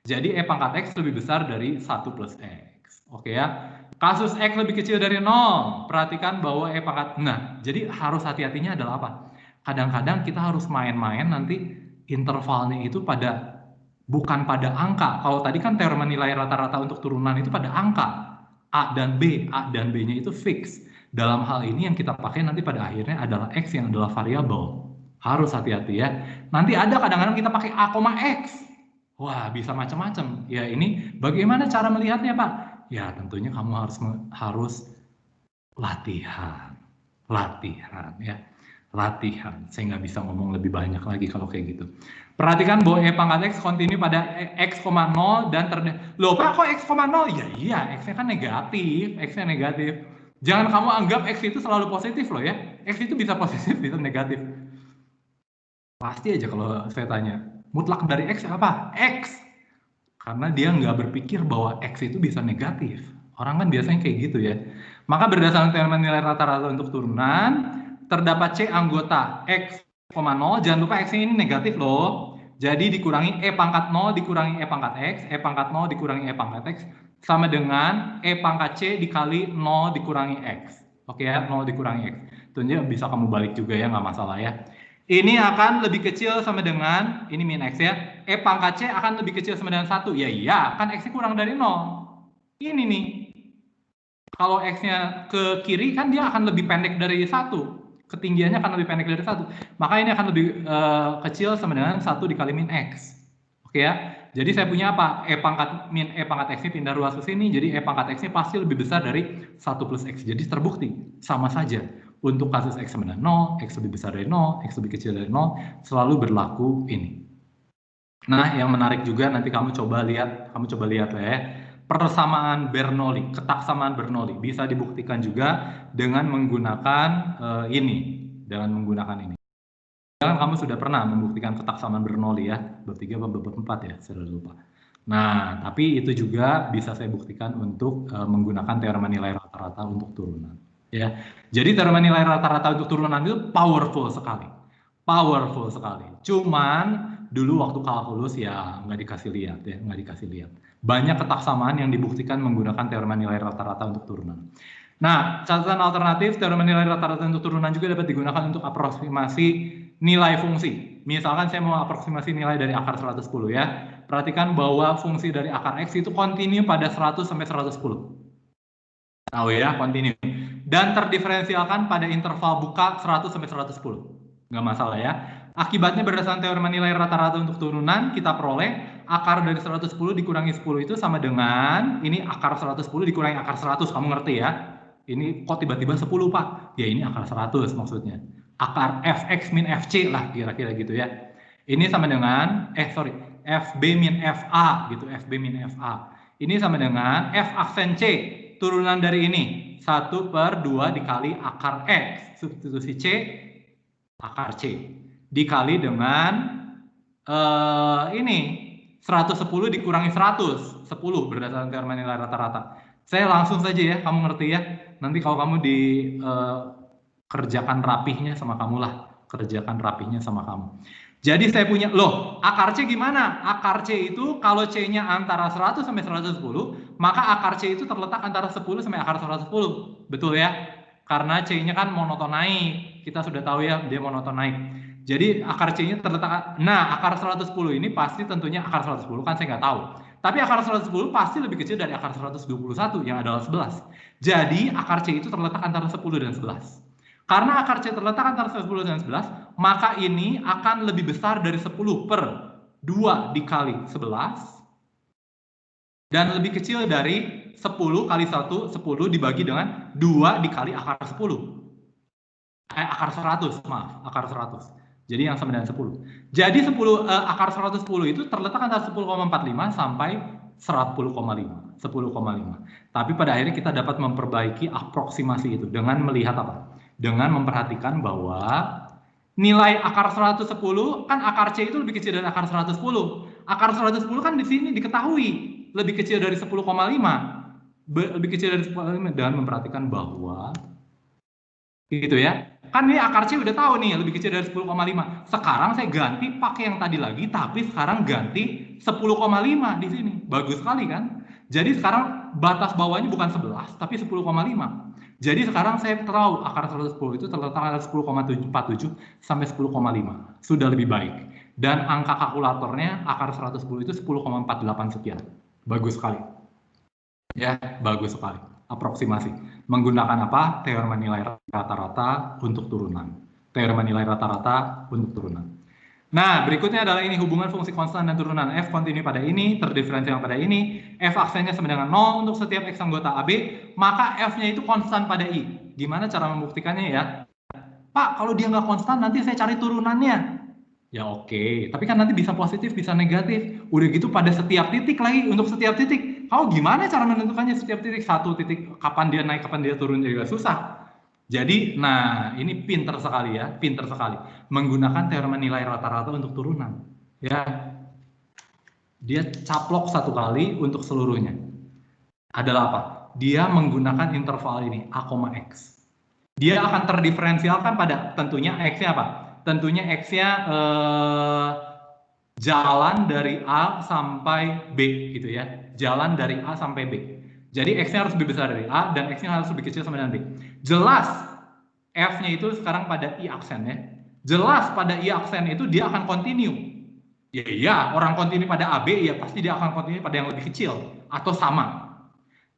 Jadi E pangkat X lebih besar dari 1 plus X. Oke ya. Kasus X lebih kecil dari 0. Perhatikan bahwa E pangkat... Nah, jadi harus hati-hatinya adalah apa? Kadang-kadang kita harus main-main nanti intervalnya itu bukan pada angka. Kalau tadi kan teorema nilai rata-rata untuk turunan itu pada angka. A dan B-nya itu fix. Dalam hal ini yang kita pakai nanti pada akhirnya adalah X yang adalah variabel. Harus hati-hati ya. Nanti ada kadang-kadang kita pakai A, X. Wah, bisa macam-macam. Ya ini bagaimana cara melihatnya, Pak? Ya tentunya kamu harus latihan ya. Latihan. Saya nggak bisa ngomong lebih banyak lagi kalau kayak gitu. Perhatikan bahwa E pangkat X kontinu pada X, 0 dan Loh Pak, kok X, 0? Ya iya, X-nya kan negatif. X-nya negatif. Jangan kamu anggap X itu selalu positif loh ya. X itu bisa positif, bisa negatif. Pasti aja kalau saya tanya, mutlak dari X apa? X. Karena dia nggak berpikir bahwa X itu bisa negatif. Orang kan biasanya kayak gitu ya. Maka berdasarkan teorema nilai rata-rata untuk turunan, terdapat C anggota X, 0. Jangan lupa X ini negatif loh. Jadi dikurangi E pangkat 0 dikurangi E pangkat X, E pangkat 0 dikurangi E pangkat X, sama dengan E pangkat C dikali 0 dikurangi X. Oke ya, 0 dikurangi X. Tentunya bisa kamu balik juga ya, nggak masalah ya. Ini akan lebih kecil sama dengan, ini min X ya, E pangkat C akan lebih kecil sama dengan 1. Ya iya, kan X-nya kurang dari 0. Ini nih. Kalau X-nya ke kiri kan dia akan lebih pendek dari 1. Ketinggiannya akan lebih pendek dari 1. Maka ini akan lebih kecil sama dengan 1 dikali min X. Oke ya. Jadi saya punya apa? E pangkat X ini pindah ruas ke sini. Jadi E pangkat X ini pasti lebih besar dari 1 plus X. Jadi terbukti. Sama saja. Untuk kasus X sama dengan 0, X lebih besar dari 0, X lebih kecil dari 0, selalu berlaku ini. Nah, yang menarik juga nanti kamu coba lihat lah ya. Persamaan Bernoulli, ketaksamaan Bernoulli bisa dibuktikan juga dengan menggunakan ini. Jangan kamu sudah pernah membuktikan ketaksamaan Bernoulli ya, bab 3 atau bab 4 ya, saya lupa. Nah, tapi itu juga bisa saya buktikan untuk menggunakan teorema nilai rata-rata untuk turunan. Ya, jadi teorema nilai rata-rata untuk turunan itu powerful sekali. Cuman dulu waktu kalkulus ya nggak dikasih lihat. Banyak ketaksamaan yang dibuktikan menggunakan teorema nilai rata-rata untuk turunan. Nah, catatan alternatif teorema nilai rata-rata untuk turunan juga dapat digunakan untuk aproksimasi nilai fungsi. Misalkan saya mau aproksimasi nilai dari akar 110 ya. Perhatikan bahwa fungsi dari akar X itu kontinu pada 100 sampai 110. Tahu ya, kontinu. Dan terdiferensialkan pada interval buka 100 sampai 110. Nggak masalah ya. Akibatnya berdasarkan teorema nilai rata-rata untuk turunan, kita peroleh akar dari 110 dikurangi 10 itu sama dengan, ini akar 110 dikurangi akar 100, kamu ngerti ya? Ini kok tiba-tiba 10 Pak? Ya ini akar 100 maksudnya. Akar Fx min Fc lah kira-kira gitu ya. Ini sama dengan, Fb min Fa gitu, Fb min Fa. Ini sama dengan F aksen C, turunan dari ini. 1/2 dikali akar X, substitusi C, akar C. Dikali dengan, ini, 110 dikurangi 100, 10 berdasarkan teorema nilai rata-rata. Saya langsung saja ya, kamu ngerti ya. Nanti kalau kamu kerjakan rapihnya sama kamu lah. Kerjakan rapihnya sama kamu. Jadi saya punya, loh akar C gimana? Akar C itu kalau C-nya antara 100 sampai 110, maka akar C itu terletak antara 10 sampai akar 110. Betul ya? Karena C-nya kan monoton naik. Kita sudah tahu ya, dia monoton naik. Jadi akar C-nya terletak, nah akar 110 ini pasti tentunya akar 110 kan saya nggak tahu. Tapi akar 110 pasti lebih kecil dari akar 121 yang adalah 11. Jadi akar C itu terletak antara 10 dan 11. Karena akar C terletak antara 10 dan 11, maka ini akan lebih besar dari 10 per 2 dikali 11, dan lebih kecil dari 10 kali 1, 10 dibagi dengan 2 dikali akar 10. Akar 100, maaf, akar 100. Jadi yang sama dengan 10. Jadi akar 110 itu terletak antara 10,45 sampai 10,5. 10,5. Tapi pada akhirnya kita dapat memperbaiki aproksimasi itu dengan melihat apa? Dengan memperhatikan bahwa nilai akar 110 kan akar C itu lebih kecil dari akar 110. Akar 110 kan di sini diketahui lebih kecil dari 10,5. Lebih kecil dari 10,5 dengan memperhatikan bahwa gitu ya. Kan ini akar C udah tahu nih lebih kecil dari 10,5. Sekarang saya ganti pakai yang tadi lagi, tapi sekarang ganti 10,5 di sini. Bagus sekali kan? Jadi sekarang batas bawahnya bukan 11 tapi 10,5. Jadi sekarang saya tahu akar 110 itu terletak antara 10,47 sampai 10,5. Sudah lebih baik. Dan angka kalkulatornya akar 110 itu 10,48 sekian. Bagus sekali. Ya, bagus sekali. Aproksimasi. Menggunakan apa? Teorema nilai rata-rata untuk turunan. Teorema nilai rata-rata untuk turunan. Nah, berikutnya adalah ini hubungan fungsi konstan dan turunan. F kontinu pada ini, terdiferensial pada ini, F aksennya sama dengan 0 untuk setiap X anggota AB, maka F-nya itu konstan pada I. Gimana cara membuktikannya ya? Pak, kalau dia nggak konstan, nanti saya cari turunannya. Ya oke, tapi kan nanti bisa positif, bisa negatif. Udah gitu pada setiap titik lagi, untuk setiap titik. Kau gimana cara menentukannya setiap titik? Satu titik, kapan dia naik, kapan dia turun, juga susah. Jadi, nah ini pinter sekali ya, pinter sekali. Menggunakan teorema nilai rata-rata untuk turunan. Ya, dia caplok satu kali untuk seluruhnya. Adalah apa? Dia menggunakan interval ini, A, X. Dia akan terdiferensialkan pada, tentunya X-nya apa? Tentunya X-nya jalan dari A sampai B gitu ya. Jalan dari A sampai B. Jadi X-nya harus lebih besar dari A dan X-nya harus lebih kecil sama dengan B. Jelas F-nya itu sekarang pada I aksen ya. Jelas pada I aksen itu dia akan kontinu. Ya iya, orang kontinu pada AB ya pasti dia akan kontinu pada yang lebih kecil atau sama.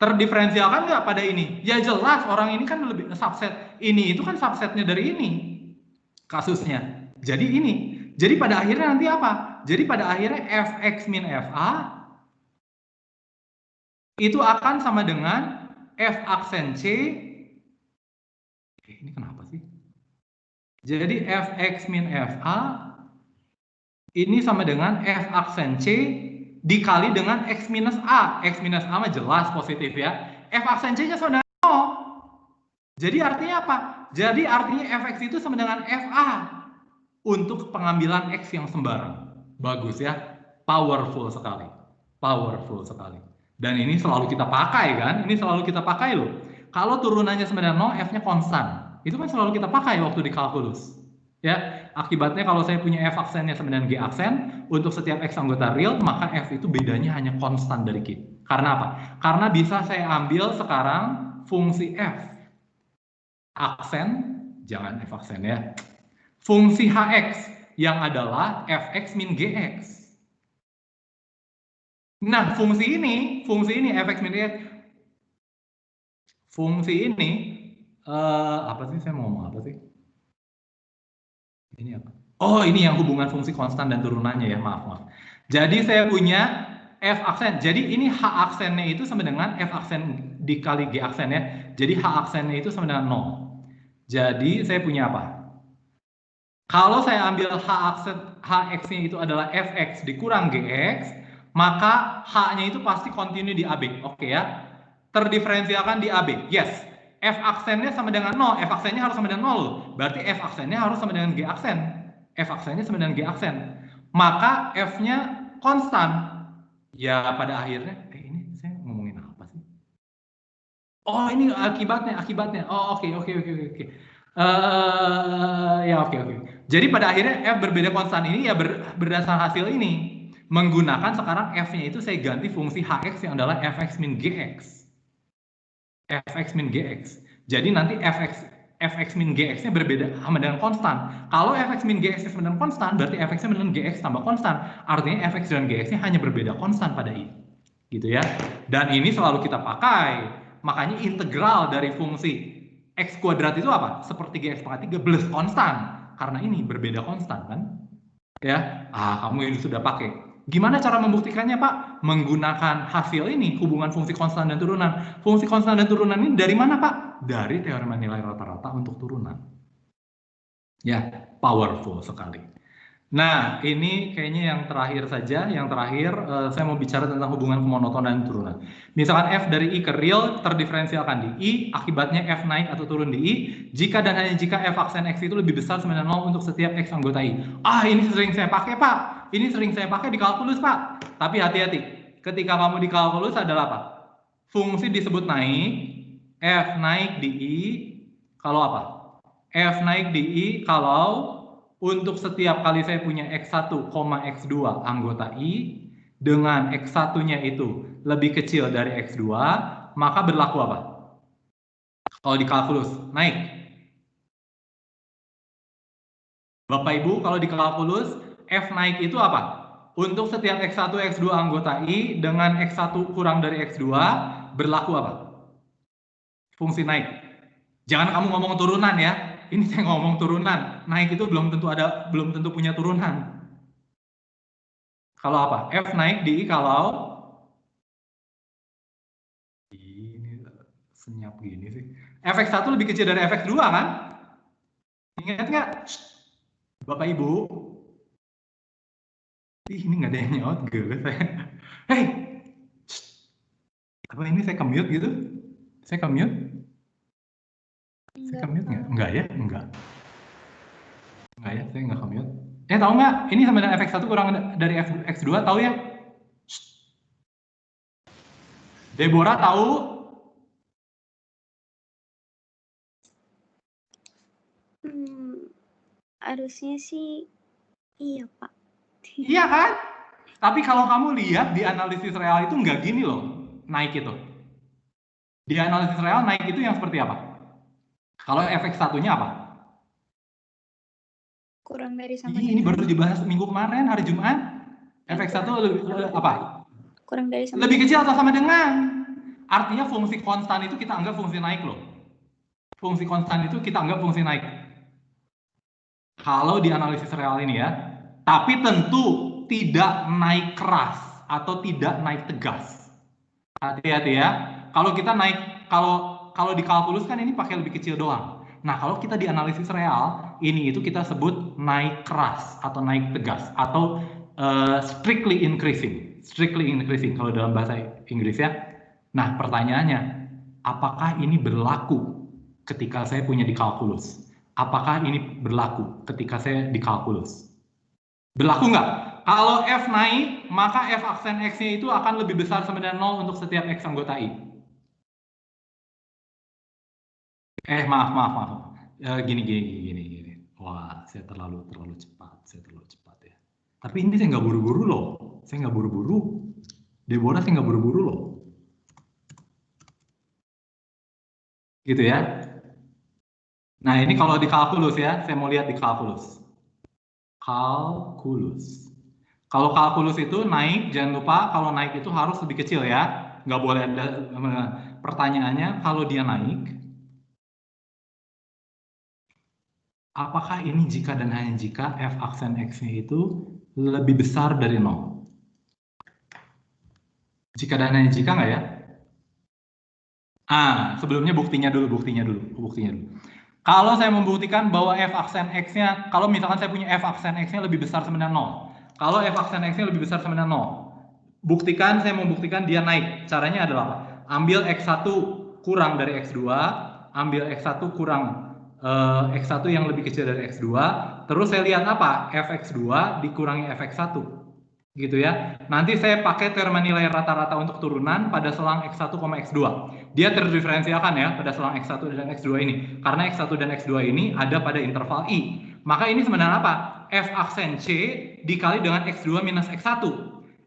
Terdiferensialkan nggak pada ini? Ya jelas orang ini kan lebih subset. Ini itu kan subsetnya dari ini kasusnya. Jadi ini. Jadi pada akhirnya nanti apa? Jadi pada akhirnya Fx min Fa itu akan sama dengan F aksen C. Ini kenapa sih? Jadi Fx min Fa ini sama dengan F aksen C dikali dengan X minus A. X minus A mah jelas positif ya. F aksen C nya sama dengan 0. Jadi artinya apa? Jadi artinya Fx itu sama dengan Fa untuk pengambilan X yang sembarang. Bagus ya. Powerful sekali. Powerful sekali. Dan ini selalu kita pakai kan? Ini selalu kita pakai loh. Kalau turunannya sama dengan 0, F-nya konstan. Itu kan selalu kita pakai waktu di kalkulus. Ya, akibatnya kalau saya punya F aksennya sama dengan G aksen, untuk setiap X anggota real, maka F itu bedanya hanya konstan dari Q. Karena apa? Karena bisa saya ambil sekarang fungsi F aksen, jangan F aksen ya, fungsi Hx yang adalah Fx min Gx. Nah, fungsi ini fx min x, fungsi ini apa sih, saya mau ngomong apa sih? Ini apa? Oh, ini yang hubungan fungsi konstan dan turunannya ya, maaf. Jadi saya punya f aksen. Jadi ini h aksennya itu sama dengan f aksen dikali g aksen ya. Jadi h aksennya itu sama dengan 0. Jadi saya punya apa? Kalau saya ambil h aksen, hx-nya itu adalah fx dikurang gx, maka h-nya itu pasti kontinu di AB. Oke ya. Terdiferensialkan di AB. Yes. F aksennya sama dengan 0, f aksennya harus sama dengan 0. Berarti f aksennya harus sama dengan g aksen. F aksennya sama dengan g aksen. Maka f-nya konstan. Ya pada akhirnya, ini saya ngomongin apa sih? Oh ini akibatnya. Oh oke. Ya oke. Jadi pada akhirnya f berbeda konstan ini ya berdasar hasil ini. Menggunakan sekarang f-nya itu saya ganti fungsi hx yang adalah fx min gx. Fx min gx. Jadi nanti fx min gx-nya berbeda sama dengan konstan. Kalau fx min gx sama dengan konstan, berarti fx-nya dengan gx tambah konstan. Artinya fx dan gx-nya hanya berbeda konstan pada ini. Gitu ya. Dan ini selalu kita pakai. Makanya integral dari fungsi x kuadrat itu apa? Seperti x pangkat 3 plus konstan. Karena ini berbeda konstan kan? Ya, kamu ini sudah pakai. Gimana cara membuktikannya, Pak? Menggunakan hasil ini, hubungan fungsi konstan dan turunan. Fungsi konstan dan turunan ini dari mana, Pak? Dari teorema nilai rata-rata untuk turunan. Ya, powerful sekali. Nah, ini kayaknya yang terakhir saja. Yang terakhir, saya mau bicara tentang hubungan kemonotonan dan turunan. Misalkan f dari i ke real terdiferensialkan di i, akibatnya f naik atau turun di i, jika dan hanya jika f aksen x itu lebih besar sama dengan 0 untuk setiap x anggota i. Ini sering saya pakai, Pak. Ini sering saya pakai di kalkulus, Pak. Tapi hati-hati. Ketika kamu di kalkulus adalah apa? Fungsi disebut naik, f naik di i, kalau apa? F naik di i kalau untuk setiap kali saya punya X1, X2 anggota I, dengan X1-nya itu lebih kecil dari X2, maka berlaku apa? Kalau di kalkulus, naik. Bapak Ibu, kalau di kalkulus, F naik itu apa? Untuk setiap X1, X2 anggota I, dengan X1 kurang dari X2, berlaku apa? Fungsi naik. Jangan kamu ngomong turunan ya. Ini saya ngomong turunan. Naik itu belum tentu punya turunan. Kalau apa? F naik di I kalau ini senyap gini sih. Fx1 lebih kecil dari Fx2 kan? Ingat nggak? Bapak Ibu? Ini nggak ada yang nyaut geles saya. Hei! Apa ini saya ke-mute gitu? Saya ke-mute? Saya ke-mute nggak? Enggak ya? Enggak ya? Saya nggak ke-mute. Tahu nggak? Ini sama dengan Fx1 kurang dari Fx2, tahu ya? Deborah tahu? Harusnya sih iya, Pak. Iya kan? Tapi kalau kamu lihat di analisis real itu nggak gini loh, naik itu. Di analisis real naik itu yang seperti apa? Kalau Fx1-nya apa? Kurang dari sama Ini baru dibahas minggu kemarin, hari Jumat. Fx1 apa? Kurang dari sama lebih kecil atau sama dengan? Artinya fungsi konstan itu kita anggap fungsi naik loh. Fungsi konstan itu kita anggap fungsi naik. Kalau di analisis real ini ya. Tapi tentu tidak naik keras atau tidak naik tegas. Hati-hati ya. Kalau kita naik, kalau di kalkulus kan ini pakai lebih kecil doang. Nah, kalau kita di analisis real, ini itu kita sebut naik keras atau naik tegas atau strictly increasing. Strictly increasing kalau dalam bahasa Inggris ya. Nah, pertanyaannya, apakah ini berlaku ketika saya punya di kalkulus? Apakah ini berlaku ketika saya di kalkulus? Berlaku nggak? Kalau F naik, maka F aksen X-nya itu akan lebih besar sama dengan 0 untuk setiap X anggota I. Maaf. Gini. Wah, saya terlalu cepat ya. Tapi ini saya nggak buru-buru loh. Saya nggak buru-buru. Deborah saya nggak buru-buru loh. Gitu ya. Nah, ini kalau di kalkulus ya, saya mau lihat di kalkulus. Kalau kalkulus itu naik, jangan lupa kalau naik itu harus lebih kecil ya. Nggak boleh ada pertanyaannya kalau dia naik. Apakah ini jika dan hanya jika f aksen x-nya itu lebih besar dari 0? Jika dan hanya jika nggak ya? Sebelumnya buktinya dulu. Kalau saya membuktikan bahwa f aksen x-nya, kalau misalkan saya punya f aksen x-nya lebih besar sama dengan 0. Kalau f aksen x-nya lebih besar sama dengan 0. Saya membuktikan dia naik. Caranya adalah apa? Ambil x1 kurang dari x2, ambil x1 kurang x1 yang lebih kecil dari x2, terus saya lihat apa? fx2 dikurangi fx1. Gitu ya. Nanti saya pakai teorema nilai rata-rata untuk turunan pada selang x1, x2. Dia terdiferensialkan ya pada selang x1 dan x2 ini. Karena x1 dan x2 ini ada pada interval i. Maka ini sebenarnya apa? F aksen C dikali dengan x2 minus x1.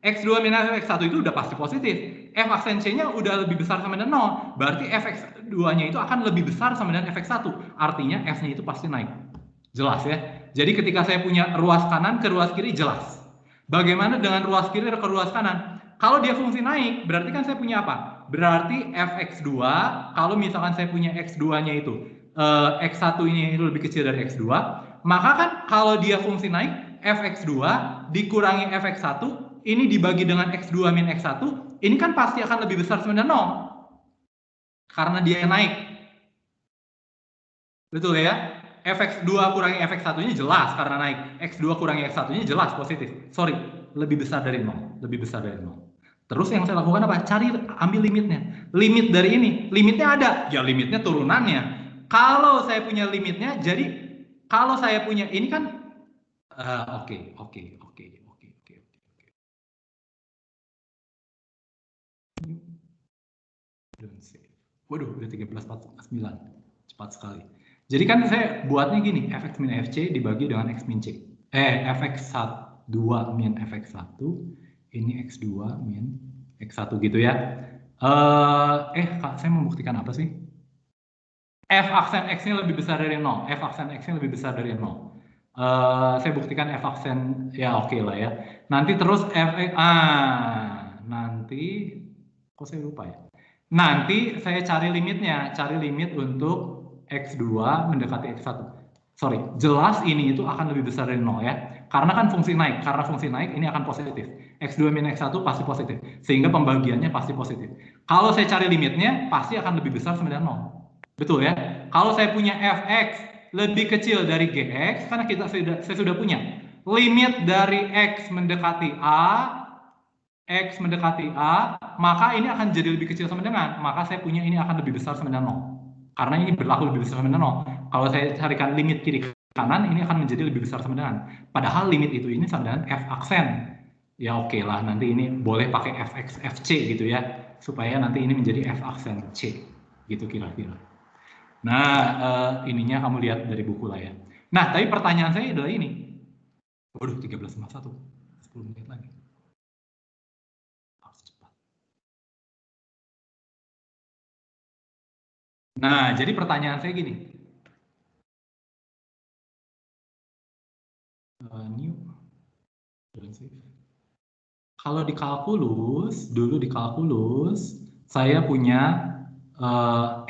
x2 minus x1 itu udah pasti positif. F aksen C-nya udah lebih besar sama dengan 0. Berarti fx2-nya itu akan lebih besar sama dengan fx1. Artinya f-nya itu pasti naik. Jelas ya? Jadi ketika saya punya ruas kanan ke ruas kiri jelas. Bagaimana dengan ruas kiri ke ruas kanan? Kalau dia fungsi naik, berarti kan saya punya apa? Berarti fx2, kalau misalkan saya punya x2-nya itu, x1-nya itu lebih kecil dari x2, maka kan kalau dia fungsi naik, fx2 dikurangi fx1, ini dibagi dengan x2 min x1, ini kan pasti akan lebih besar sama dengan 0. Karena dia naik. Betul ya? fx2 kurangi fx1-nya jelas karena naik. x2 kurangi x1-nya jelas positif. Sorry, lebih besar dari 0. Terus yang saya lakukan apa? Ambil limitnya. Limit dari ini. Limitnya ada. Ya limitnya turunannya. Kalau saya punya limitnya, jadi kalau saya punya ini kan oke. Waduh, udah 13:49. Cepat sekali. Jadi kan saya buatnya gini, fx min fc dibagi dengan x min c. fx2 min fx1, ini x2 min x1 gitu ya. Kak, saya membuktikan apa sih? F aksen x-nya lebih besar dari 0. F aksen x-nya lebih besar dari 0. Saya buktikan f aksen, ya oke lah ya. Nanti terus nanti, kok saya lupa ya? Nanti saya cari limitnya, cari limit untuk x2 mendekati x1. Sorry, jelas ini itu akan lebih besar dari 0 ya. Karena kan fungsi naik, ini akan positif. x2 min x1 pasti positif, sehingga pembagiannya pasti positif. Kalau saya cari limitnya, pasti akan lebih besar sama dengan 0. Betul ya? Kalau saya punya fx lebih kecil dari gx, karena saya sudah punya limit dari x mendekati a, maka ini akan jadi lebih kecil sama dengan, maka saya punya ini akan lebih besar sama dengan 0. Karena ini berlaku lebih besar sama dengan 0. Kalau saya carikan limit kiri kanan, ini akan menjadi lebih besar sama dengan. Padahal limit itu ini sama dengan f aksen. Ya oke lah, nanti ini boleh pakai fx, fc gitu ya. Supaya nanti ini menjadi f aksen c. Gitu kira-kira. Nah, ininya kamu lihat dari buku lah ya. Nah, tapi pertanyaan saya adalah ini. Waduh, 13:51. 10 menit lagi. Nah, jadi pertanyaan saya gini. Kalau di kalkulus, dulu di kalkulus, saya punya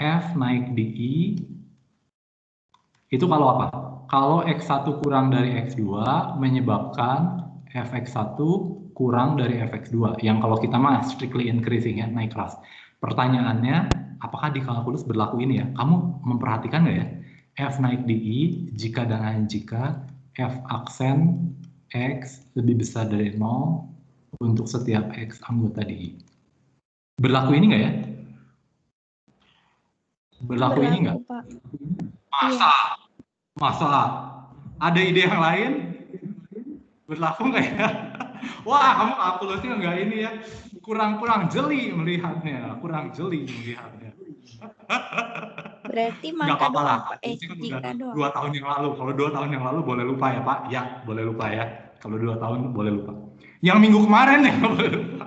F naik di I, itu kalau apa? Kalau X1 kurang dari X2, menyebabkan Fx1 kurang dari Fx2, yang kalau kita mah strictly increasing ya, naik kelas. Pertanyaannya, apakah di kalkulus berlaku ini ya? Kamu memperhatikan nggak ya? F naik di I, jika dan hanya jika F aksen X lebih besar dari 0 untuk setiap X anggota di I. Berlaku ini nggak ya? Berlaku ini nggak? Masa? Ada ide yang lain? Berlaku nggak ya? Wah, kamu kalkulusnya nggak ini ya? Kurang jeli melihatnya, Berarti nggak maka apa-apa lah. jika doang. 2 tahun yang lalu. Kalau 2 tahun yang lalu boleh lupa ya Pak? Ya, boleh lupa ya. Kalau 2 tahun boleh lupa. Yang minggu kemarin ya boleh lupa.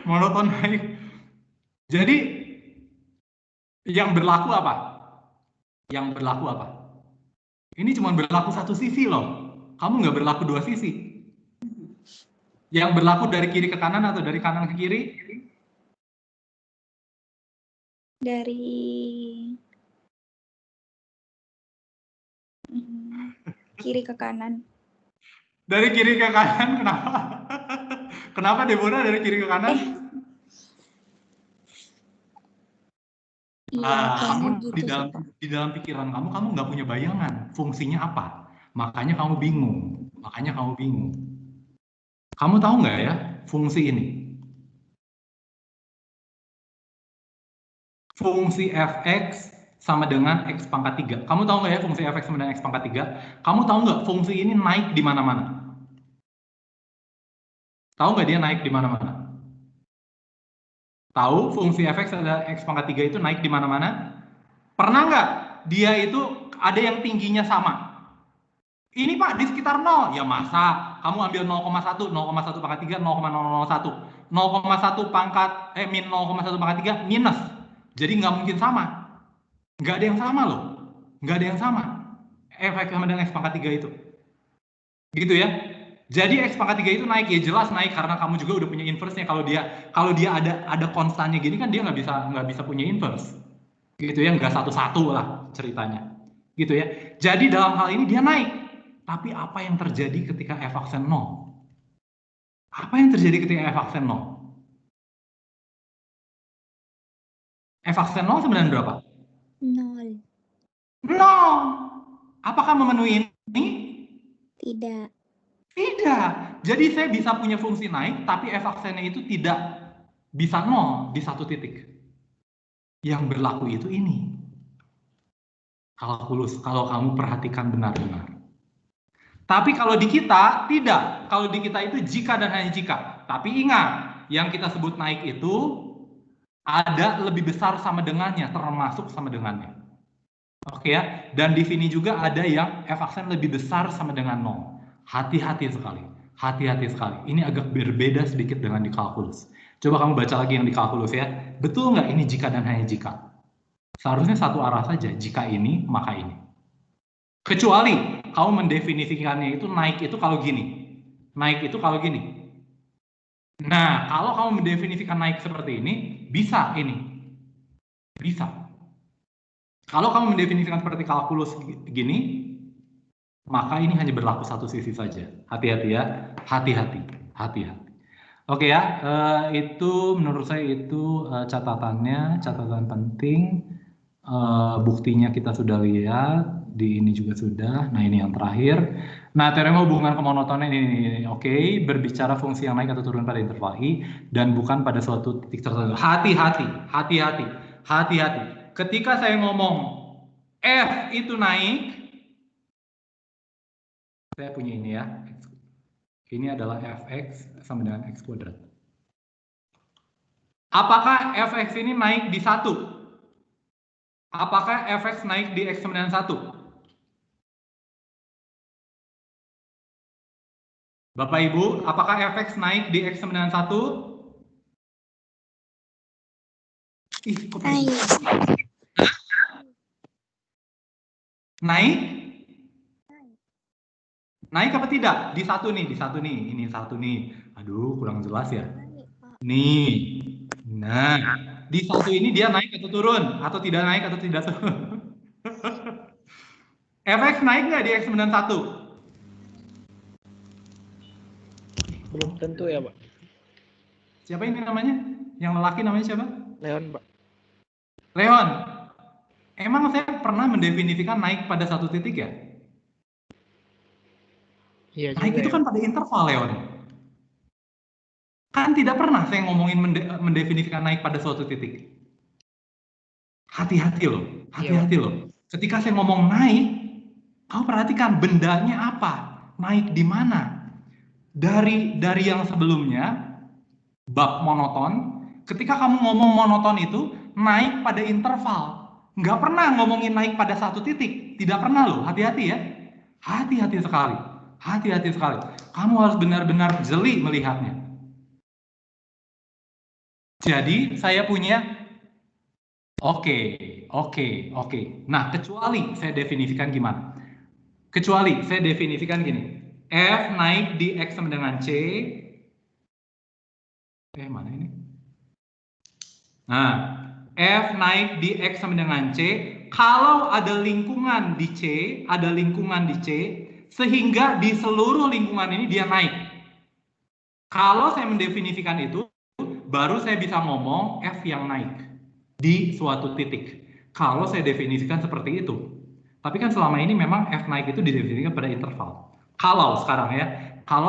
Monoton naik. Jadi yang berlaku apa? Ini cuma berlaku satu sisi loh. Kamu nggak berlaku dua sisi. Yang berlaku dari kiri ke kanan atau dari kanan ke kiri? Dari kiri ke kanan. Dari kiri ke kanan, kenapa? Kenapa Deborah dari kiri ke kanan? Iya, kayaknya Kamu gitu sih, Pak. di dalam pikiran kamu nggak punya bayangan fungsinya apa. Makanya kamu bingung. Kamu tahu nggak ya fungsi ini? Fungsi fx sama dengan x pangkat 3. Kamu tahu nggak ya fungsi fx sama dengan x pangkat 3? Kamu tahu nggak fungsi ini naik di mana-mana? Tahu nggak dia naik di mana-mana? Tahu fungsi fx ada x pangkat 3 itu naik di mana-mana? Pernah nggak dia itu ada yang tingginya sama? Ini Pak di sekitar 0. Ya masa kamu ambil 0,1, 0,1 pangkat 3, 0,001. 0,1 pangkat min 0,1 pangkat 3 minus. Jadi nggak mungkin sama. Nggak ada yang sama loh. Nggak ada yang sama. Fx sama dengan x pangkat 3 itu. Gitu ya. Jadi x pangkat 3 itu naik, ya jelas naik karena kamu juga udah punya inverse-nya. Kalau dia ada konstannya gini kan dia nggak bisa punya inverse. Gitu ya, nggak satu-satu lah ceritanya. Gitu ya. Jadi dalam hal ini dia naik. Tapi apa yang terjadi ketika f aksen 0? Apa yang terjadi ketika f aksen 0? F aksen 0 sebenarnya berapa? 0. 0. Apakah memenuhi ini? Tidak. Tidak. Jadi saya bisa punya fungsi naik, tapi f aksennya itu tidak bisa 0 di satu titik. Yang berlaku itu ini. Kalkulus, kalau kamu perhatikan benar-benar. Tapi kalau di kita, tidak. Kalau di kita itu jika dan hanya jika. Tapi ingat, yang kita sebut naik itu ada lebih besar sama dengannya, termasuk sama dengannya. Oke ya, dan di sini juga ada yang f aksen lebih besar sama dengan 0. Hati-hati sekali, hati-hati sekali. Ini agak berbeda sedikit dengan di kalkulus. Coba kamu baca lagi yang di kalkulus ya. Betul nggak ini jika dan hanya jika? Seharusnya satu arah saja, jika ini, maka ini. Kecuali kamu mendefinisikannya itu naik itu kalau gini. Naik itu kalau gini. Nah, kalau kamu mendefinisikan naik seperti ini, bisa ini. Bisa. Kalau kamu mendefinisikan seperti kalkulus gini, maka ini hanya berlaku satu sisi saja. Hati-hati ya, hati-hati. Oke ya, itu menurut saya itu catatan penting. Buktinya kita sudah lihat, di ini juga sudah. Nah ini yang terakhir. Nah teorema hubungan kemonotonan ini, oke, berbicara fungsi yang naik atau turun pada interval i dan bukan pada suatu titik tertentu. Hati-hati. Ketika saya ngomong f itu naik, saya punya ini ya. Ini adalah fx sama dengan x kuadrat. Apakah fx ini naik di 1? Apakah fx naik di x sama dengan 1? Bapak Ibu, apakah fx naik di x sama dengan 1? Ih, kok naik? Naik apa tidak? Di satu nih, ini satu nih. Aduh, kurang jelas ya. Nih, nah, di satu ini dia naik atau turun? Atau tidak naik atau tidak turun? fx naik nggak di x sama dengan 1? Belum tentu ya, Pak. Siapa ini namanya? Yang lelaki namanya siapa? Leon, Pak. Leon. Emang saya pernah mendefinisikan naik pada satu titik ya? Iya juga. Naik itu kan pada interval, Leon. Kan tidak pernah saya ngomongin mendefinisikan naik pada suatu titik. Hati-hati loh, loh. Ketika saya ngomong naik, kamu perhatikan bendanya apa? Naik di mana? Dari yang sebelumnya, bab monoton, ketika kamu ngomong monoton itu naik pada interval. Nggak pernah ngomongin naik pada satu titik. Tidak pernah loh, hati-hati ya. Hati-hati sekali. Kamu harus benar-benar jeli melihatnya. Jadi saya punya Oke. Nah, kecuali saya definisikan gimana? Kecuali saya definisikan gini. F naik di X sama dengan C, Mana ini? Nah, F naik di X sama dengan C, kalau ada lingkungan di C, sehingga di seluruh lingkungan ini dia naik. Kalau saya mendefinisikan itu, baru saya bisa ngomong F yang naik di suatu titik. Kalau saya definisikan seperti itu. Tapi kan selama ini memang F naik itu didefinisikan pada interval. Kalau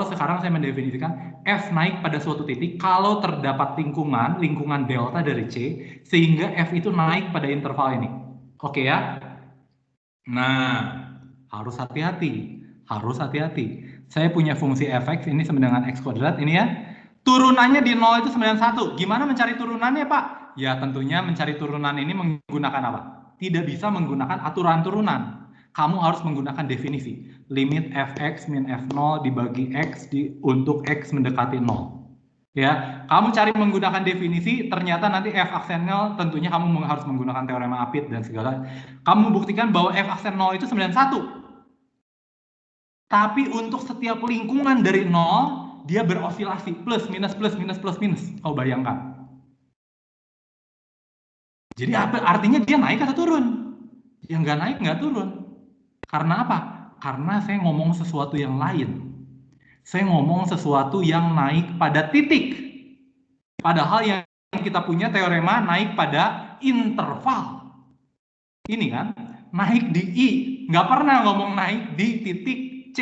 sekarang saya mendefinisikan F naik pada suatu titik kalau terdapat lingkungan delta dari C, sehingga F itu naik pada interval ini. Oke ya? Nah, harus hati-hati. Saya punya fungsi fx ini sama dengan x kuadrat ini ya. Turunannya di 0 itu 91. Gimana mencari turunannya, Pak? Ya, tentunya mencari turunan ini menggunakan apa? Tidak bisa menggunakan aturan turunan. Kamu harus menggunakan definisi. Limit fx min f0 dibagi x untuk x mendekati 0. Ya, kamu cari menggunakan definisi, ternyata nanti f aksen 0 tentunya kamu harus menggunakan teorema Apit dan segala. Kamu buktikan bahwa f aksen 0 itu 91. Tapi untuk setiap lingkungan dari 0, dia beroscilasi plus minus. Kau bayangkan. Jadi artinya dia naik atau turun? Yang nggak naik nggak turun. Karena apa? Karena saya ngomong sesuatu yang lain. Saya ngomong sesuatu yang naik pada titik. Padahal yang kita punya teorema naik pada interval. Ini kan, naik di I. Nggak pernah ngomong naik di titik C,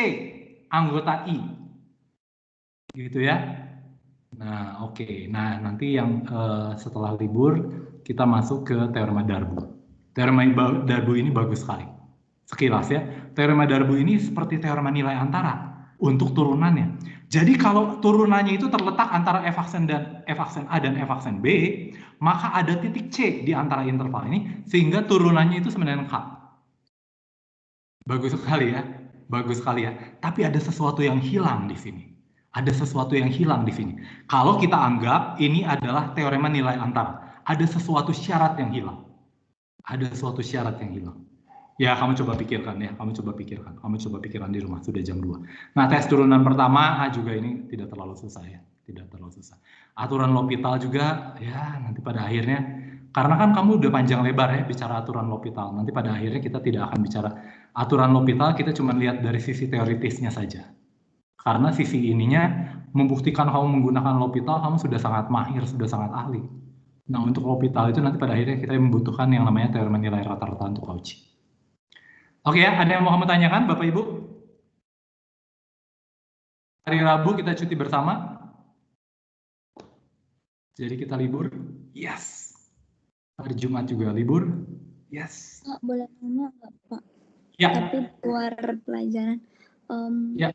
anggota I. Gitu ya. Nah, oke. Nah, nanti yang setelah libur, kita masuk ke teorema Darboux. Teorema Darboux ini bagus sekali. Sekilas ya, teorema Darboux ini seperti teorema nilai antara untuk turunannya. Jadi kalau turunannya itu terletak antara f aksen A dan f aksen B, maka ada titik C di antara interval ini, sehingga turunannya itu sama dengan K. Bagus sekali ya. Tapi ada sesuatu yang hilang di sini. Kalau kita anggap ini adalah teorema nilai antara, ada sesuatu syarat yang hilang. Ya, kamu coba pikirkan di rumah, sudah jam 2. Nah, tes turunan pertama juga ini tidak terlalu susah ya, Aturan L'Hopital juga ya nanti pada akhirnya, karena kan kamu udah panjang lebar ya bicara aturan L'Hopital, nanti pada akhirnya kita tidak akan bicara aturan L'Hopital, kita cuma lihat dari sisi teoritisnya saja. Karena sisi ininya membuktikan kamu menggunakan L'Hopital, kamu sudah sangat mahir, sudah sangat ahli. Nah, untuk L'Hopital itu nanti pada akhirnya kita membutuhkan yang namanya teorema nilai rata-rata untuk Cauchy. Oke ya, ada yang mau kamu tanyakan, Bapak Ibu? Hari Rabu kita cuti bersama. Jadi kita libur. Yes. Hari Jumat juga libur. Yes. Pak, boleh nanya nggak, Pak? Ya. Tapi luar pelajaran. Ya.